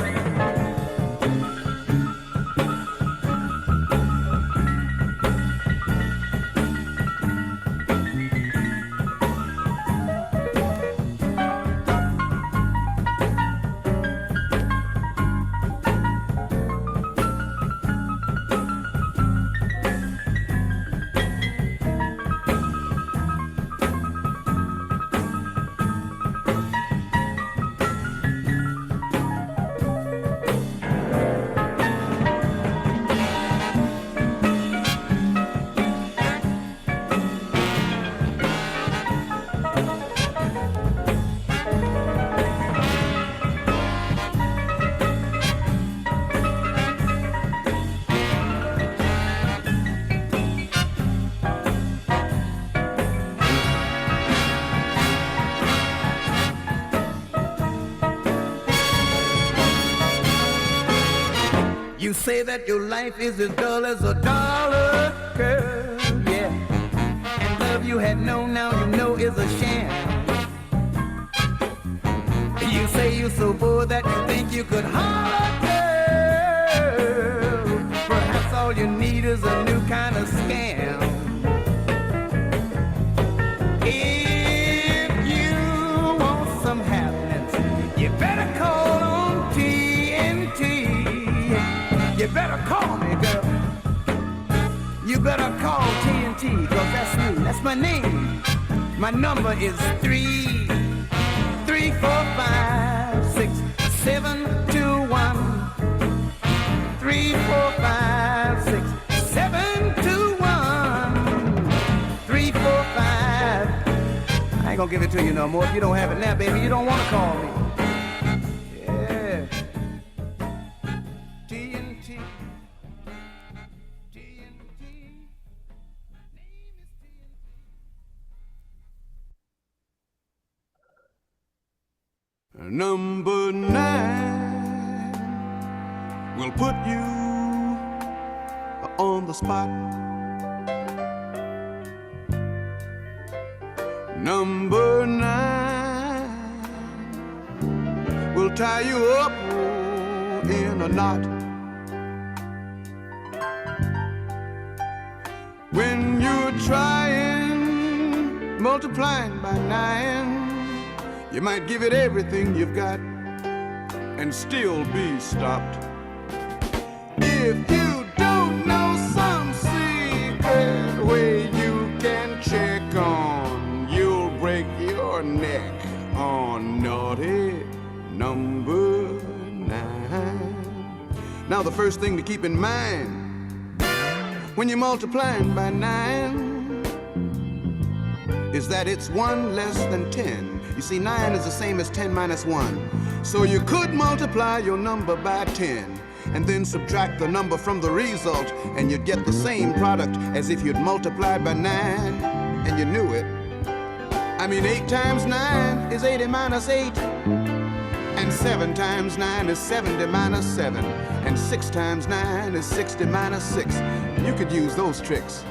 You say that your life is as dull as a dollar, girl, yeah. And love you had known, now you know is a sham. You say you're so bored that you think you could holler, girl. Perhaps all you need is a new kind of scam. If you want some happiness, you better call on TNT. You better call me, girl. You better call TNT, cause that's me, that's my name. My number is 3456721. 3456721. 345. I ain't gonna give it to you no more. If you don't have it now, baby, you don't wanna call me. Yeah. TNT. Number 9 will put you on the spot. Number 9 will tie you up in a knot. When you're trying, multiplying by 9, you might give it everything you've got and still be stopped. If you don't know some secret way you can check on, you'll break your neck on naughty number 9. Now the first thing to keep in mind when you're multiplying by 9 is that it's 1 less than 10. You see, 9 is the same as 10 minus 1. So you could multiply your number by 10 and then subtract the number from the result, and you'd get the same product as if you'd multiplied by 9 and you knew it. I mean, 8 times 9 is 80 minus 8. And 7 times 9 is 70 minus 7. And 6 times 9 is 60 minus 6. You could use those tricks.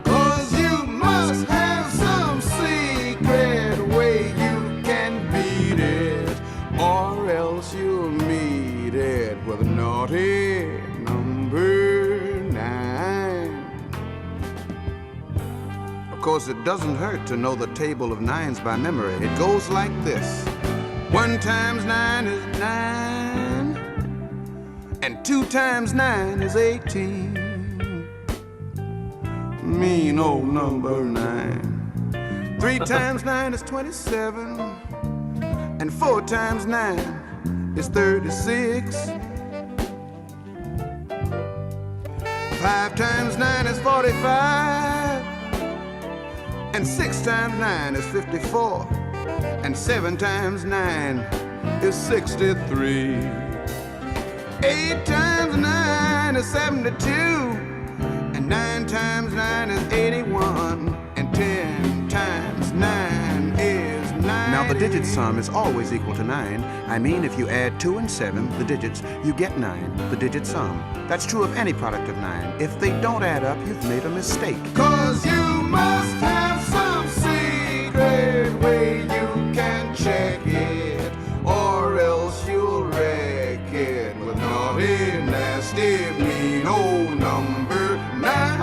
'Cause you must have some secret way you can beat it, or else you'll meet it with naughty number 9. Of course, it doesn't hurt to know the table of 9s by memory. It goes like this. 1 times 9 is 9, and 2 times 9 is 18. Mean old number 9. 3 times 9 is 27, and 4 times 9 is 36. 5 times 9 is 45, and 6 times 9 is 54. And 7 times 9 is 63. 8 times 9 is 72. And 9 times 9 is 81. And 10 times 9 is 9. Now the digit sum is always equal to 9. I mean, if you add 2 and 7, the digits, you get 9, the digit sum. That's true of any product of 9. If they don't add up, you've made a mistake. 'Cause you must have some secret way you can check it, or else you'll wreck it with naughty, nasty, mean old number 9.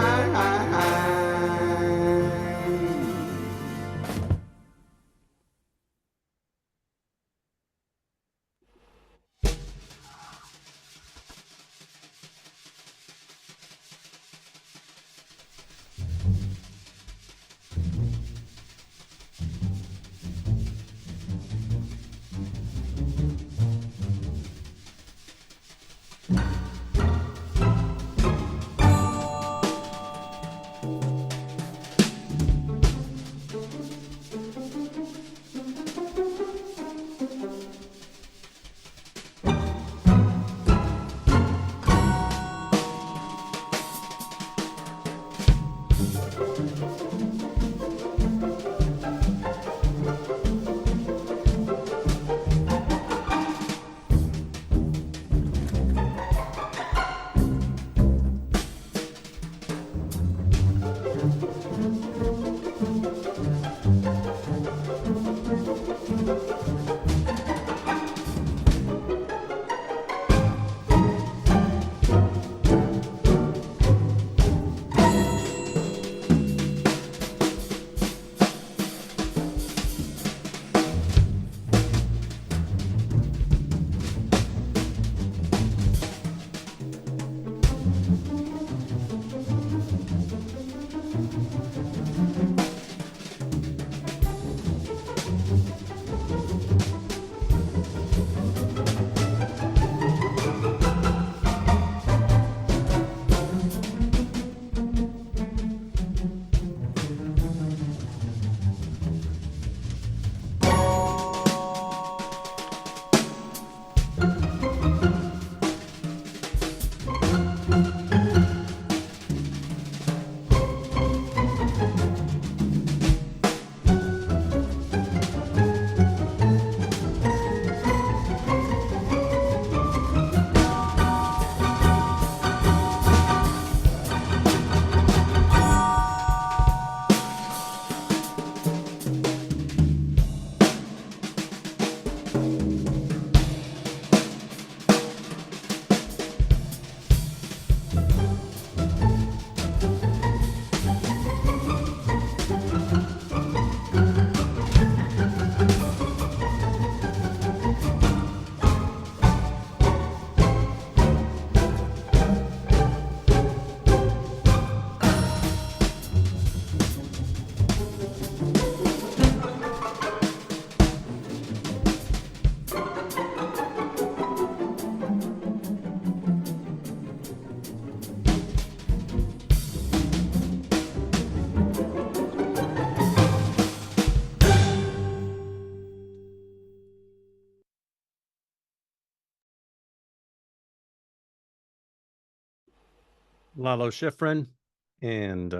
Lalo Schifrin, and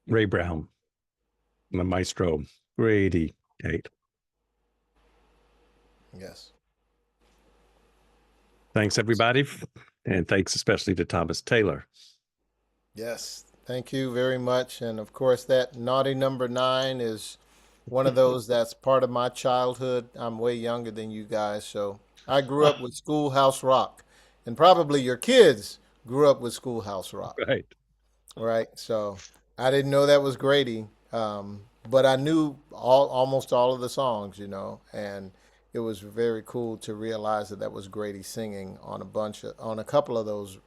Ray Brown, and the maestro, Grady, Tate. Yes. Thanks, everybody. And thanks especially to Thomas Taylor. Yes. Thank you very much. And of course, that Naughty Number 9 is one of those that's part of my childhood. I'm way younger than you guys, so I grew up with Schoolhouse Rock, and probably your kids grew up with Schoolhouse Rock, Right. right? So I didn't know that was Grady, but I knew almost all of the songs, and it was very cool to realize that that was Grady singing on a couple of those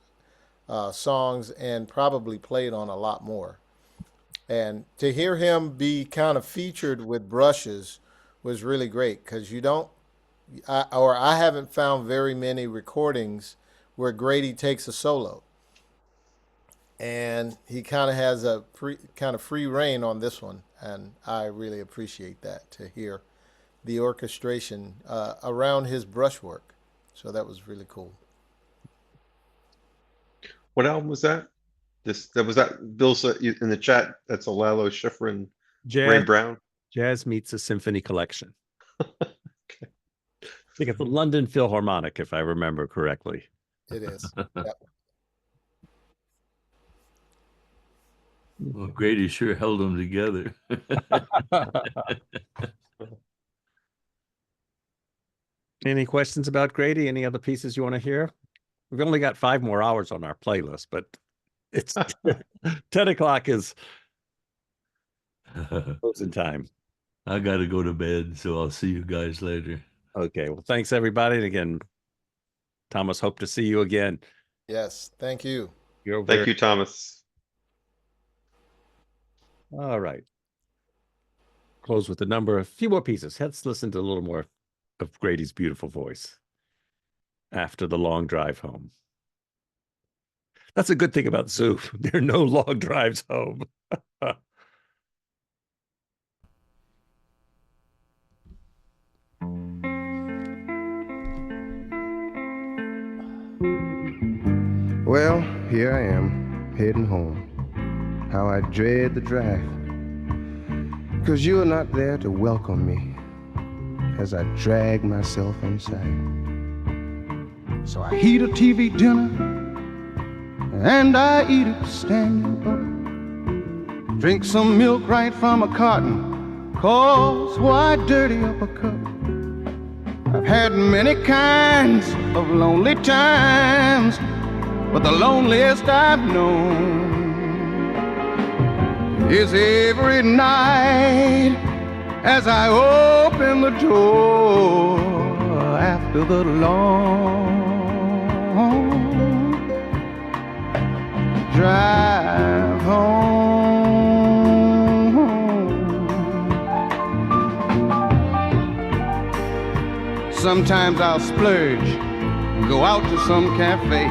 songs, and probably played on a lot more. And to hear him be kind of featured with brushes was really great, because I haven't found very many recordings where Grady takes a solo, and he kind of has a free reign on this one, and I really appreciate that, to hear the orchestration around his brushwork. So that was really cool. What album was that? That Bill said in the chat. That's a Lalo Schifrin, Ray Brown. Jazz Meets a Symphony Collection. Okay. I think it's the London Philharmonic, if I remember correctly. It is. Yep. Well, Grady sure held them together. Any questions about Grady? Any other pieces you want to hear? We've only got 5 more hours on our playlist, but it's 10 o'clock is closing time. I got to go to bed, so I'll see you guys later. Okay. Well, thanks, everybody. And again, Thomas, hope to see you again. Yes. Thank you. Thank you, Thomas. All right. Close with a few more pieces. Let's listen to a little more of Grady's beautiful voice after the long drive home. That's a good thing about Zoo. There are no long drives home. Well, here I am, heading home. How I dread the drive, 'cause you are not there to welcome me as I drag myself inside. So I heat a TV dinner, and I eat it standing up. Drink some milk right from a carton, 'cause why dirty up a cup? I've had many kinds of lonely times, but the loneliest I've known is every night as I open the door after the long drive home. Sometimes I'll splurge and go out to some cafe,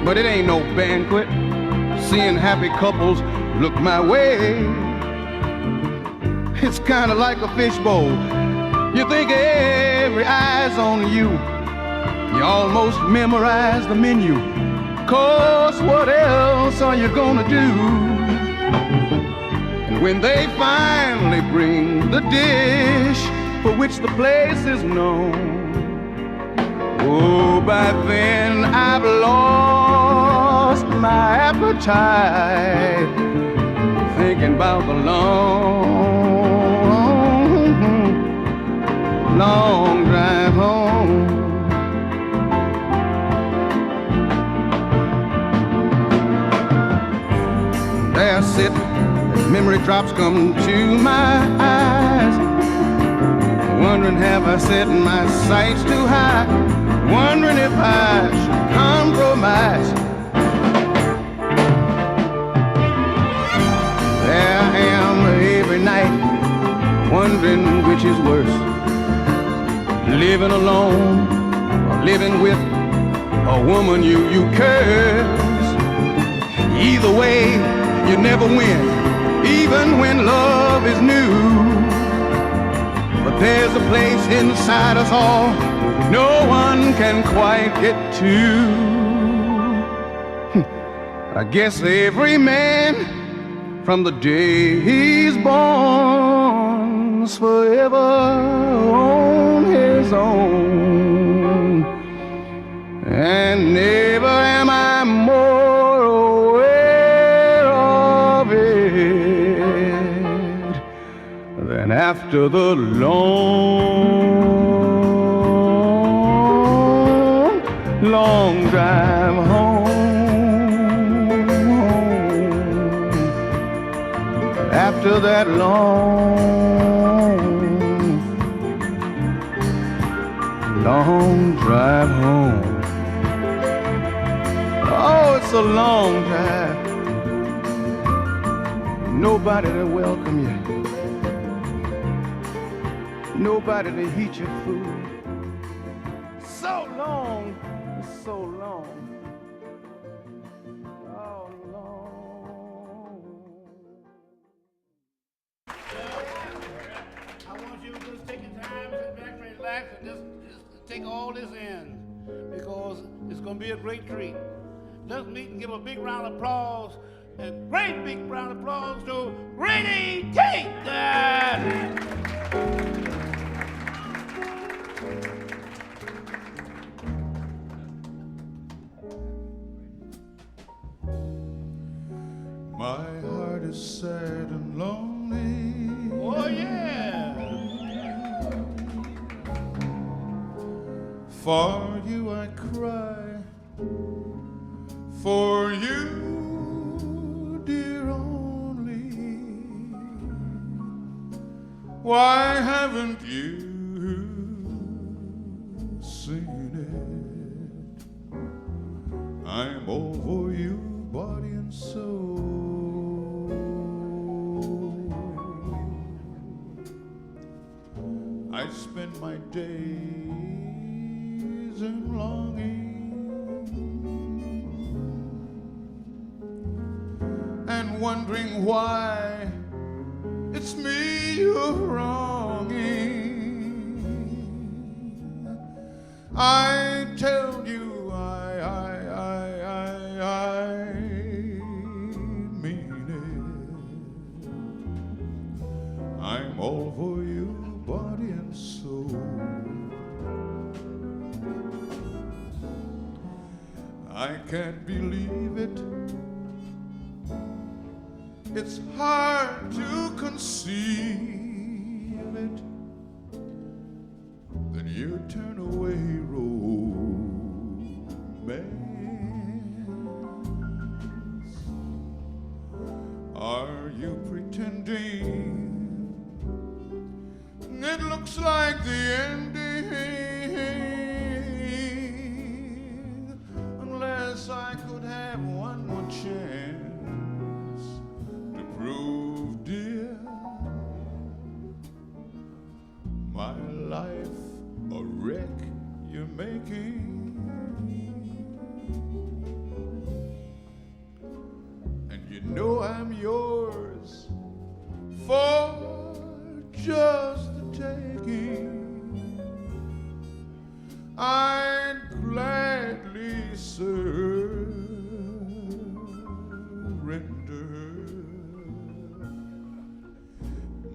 but it ain't no banquet seeing happy couples look my way. It's kind of like a fishbowl. You think every eye's on you. You almost memorize the menu, 'cause what else are you gonna do? And when they finally bring the dish for which the place is known, oh, by then I've lost my appetite, thinking about the long drive home. There I sit, as memory drops come to my eyes, wondering have I set my sights too high, wondering if I should compromise. There I am every night, wondering which is worse, living alone or living with a woman you curse. Either way, you never win, even when love is new. But there's a place inside us all no one can quite get to. I guess every man from the day he's born's forever on his own. And never am I more aware of it than after the long drive home. After that long drive home. Oh, it's a long drive. Nobody to welcome you. Nobody to heat your food. So long, so long. Oh, long. I want you to just take your time, sit back, relax, and just take all this in, because it's going to be a great treat. Let's meet and give a big round of applause, a great big round of applause to Grady Tate. My heart is sad and lonely. Oh, yeah. For you I cry. For you, dear only. Why haven't you seen it? I'm over you, body and soul. I spend my days in longing and wondering why it's me you're wronging. I tell you I mean it. I'm all for you, body and soul. I can't believe it. It's hard to conceive it that you turn away romance. Are you pretending? It looks like the ending, unless I could have one more chance to prove, dear, my life a wreck you're making. And you know I'm yours for just the taking. I'd gladly surrender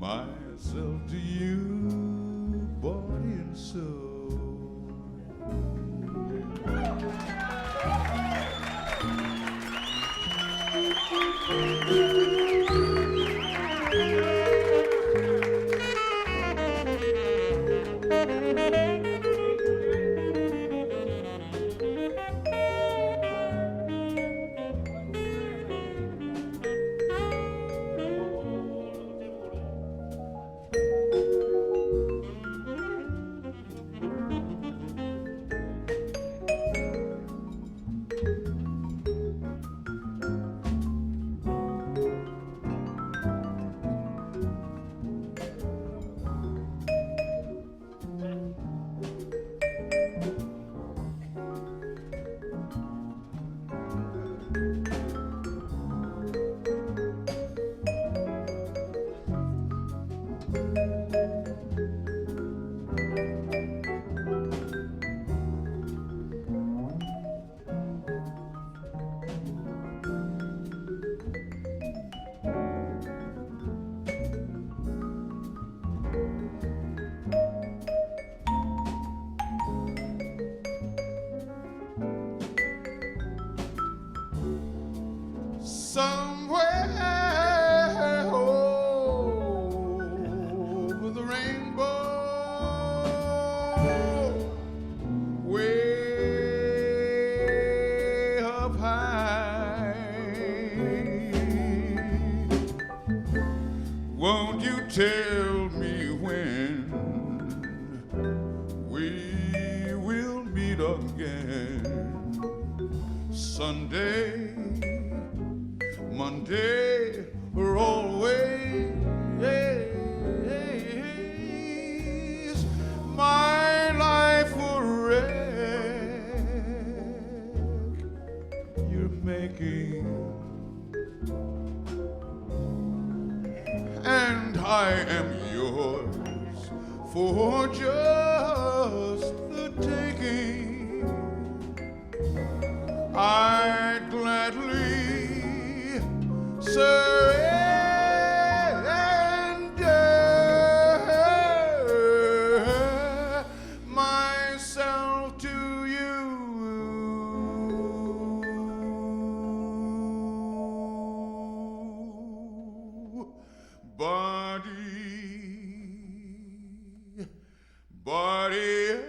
myself to you, body and soul. tell me when we will meet again. Sunday, Monday, or always my life a wreck you're making, and I am yours for just the taking. I'd gladly surrender myself to you. Body,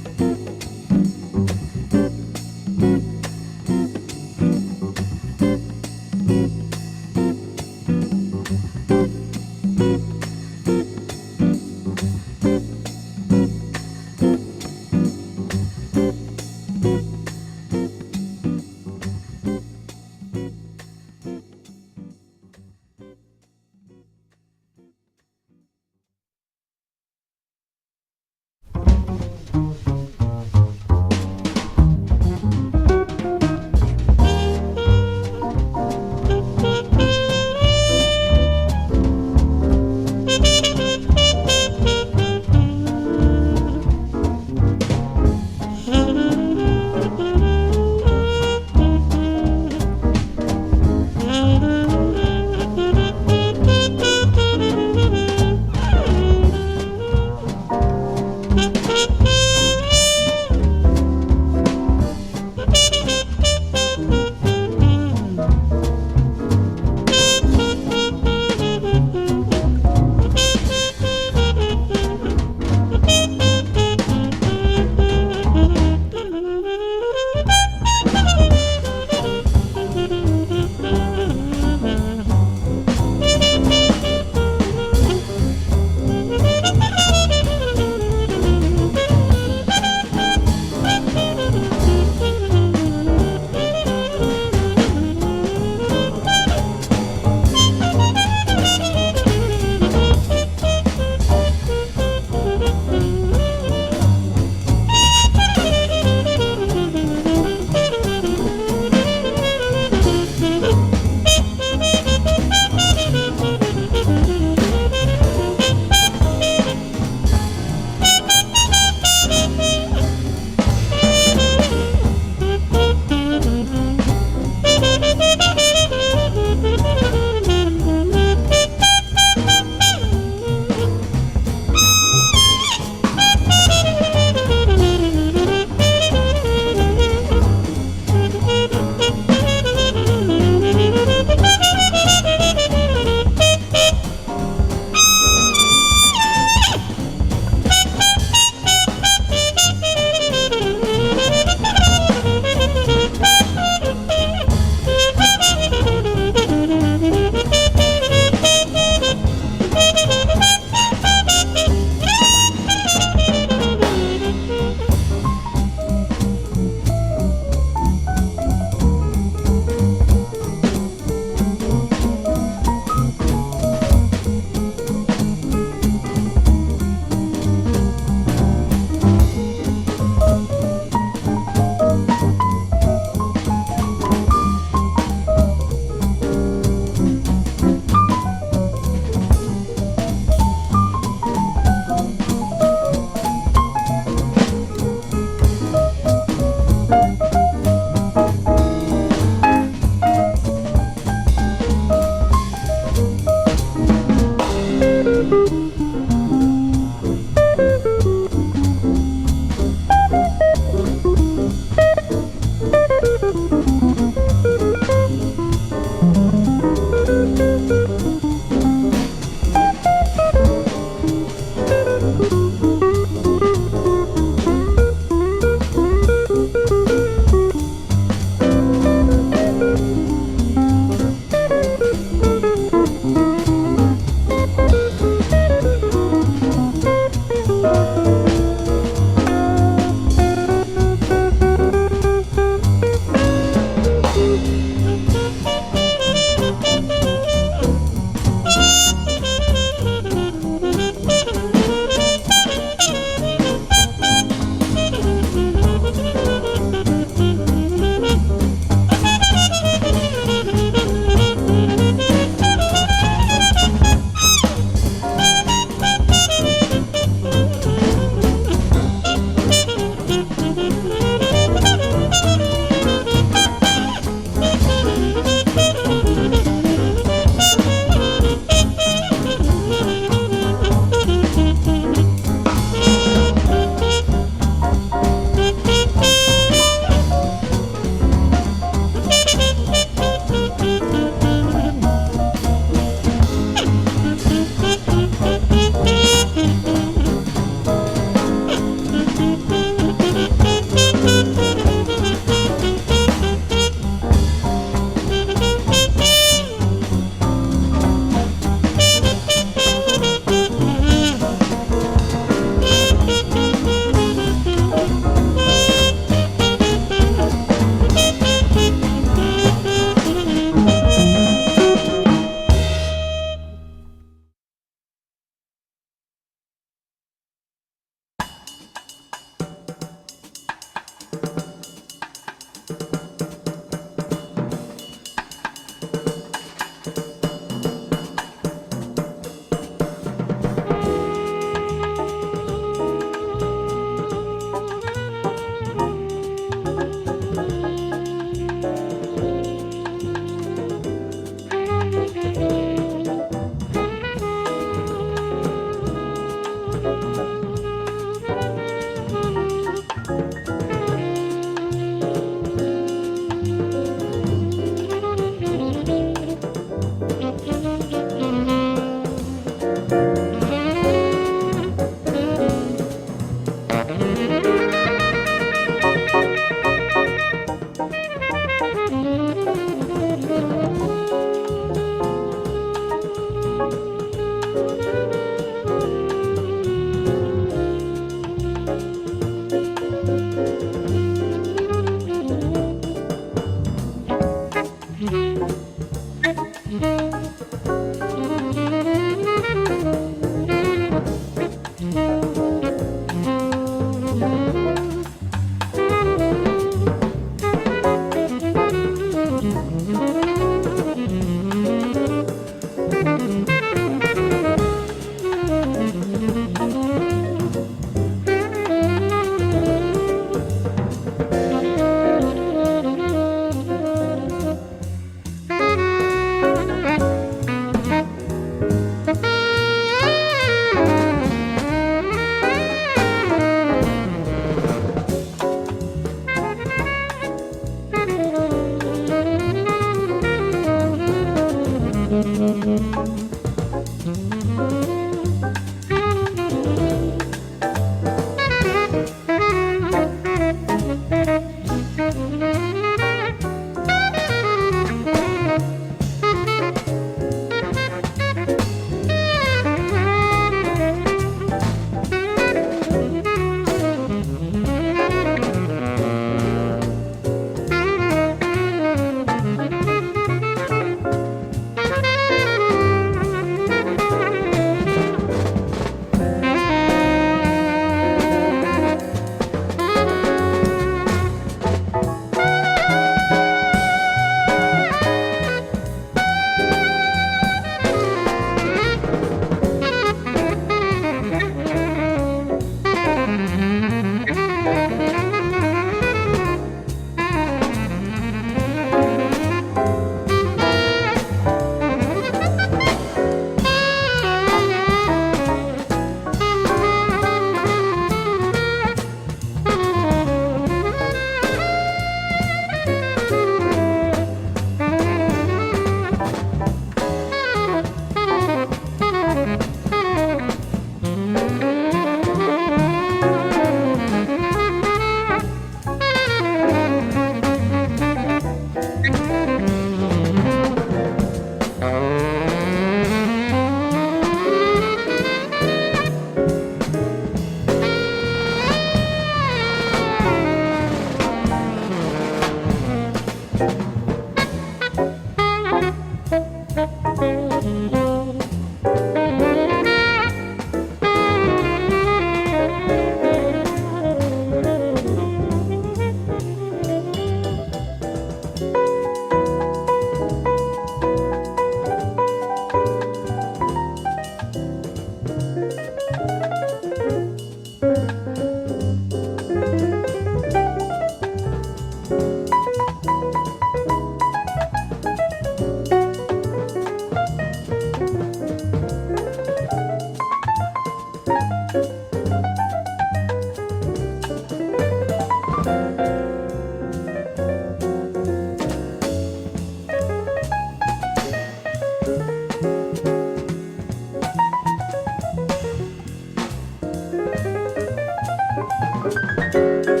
Thank you.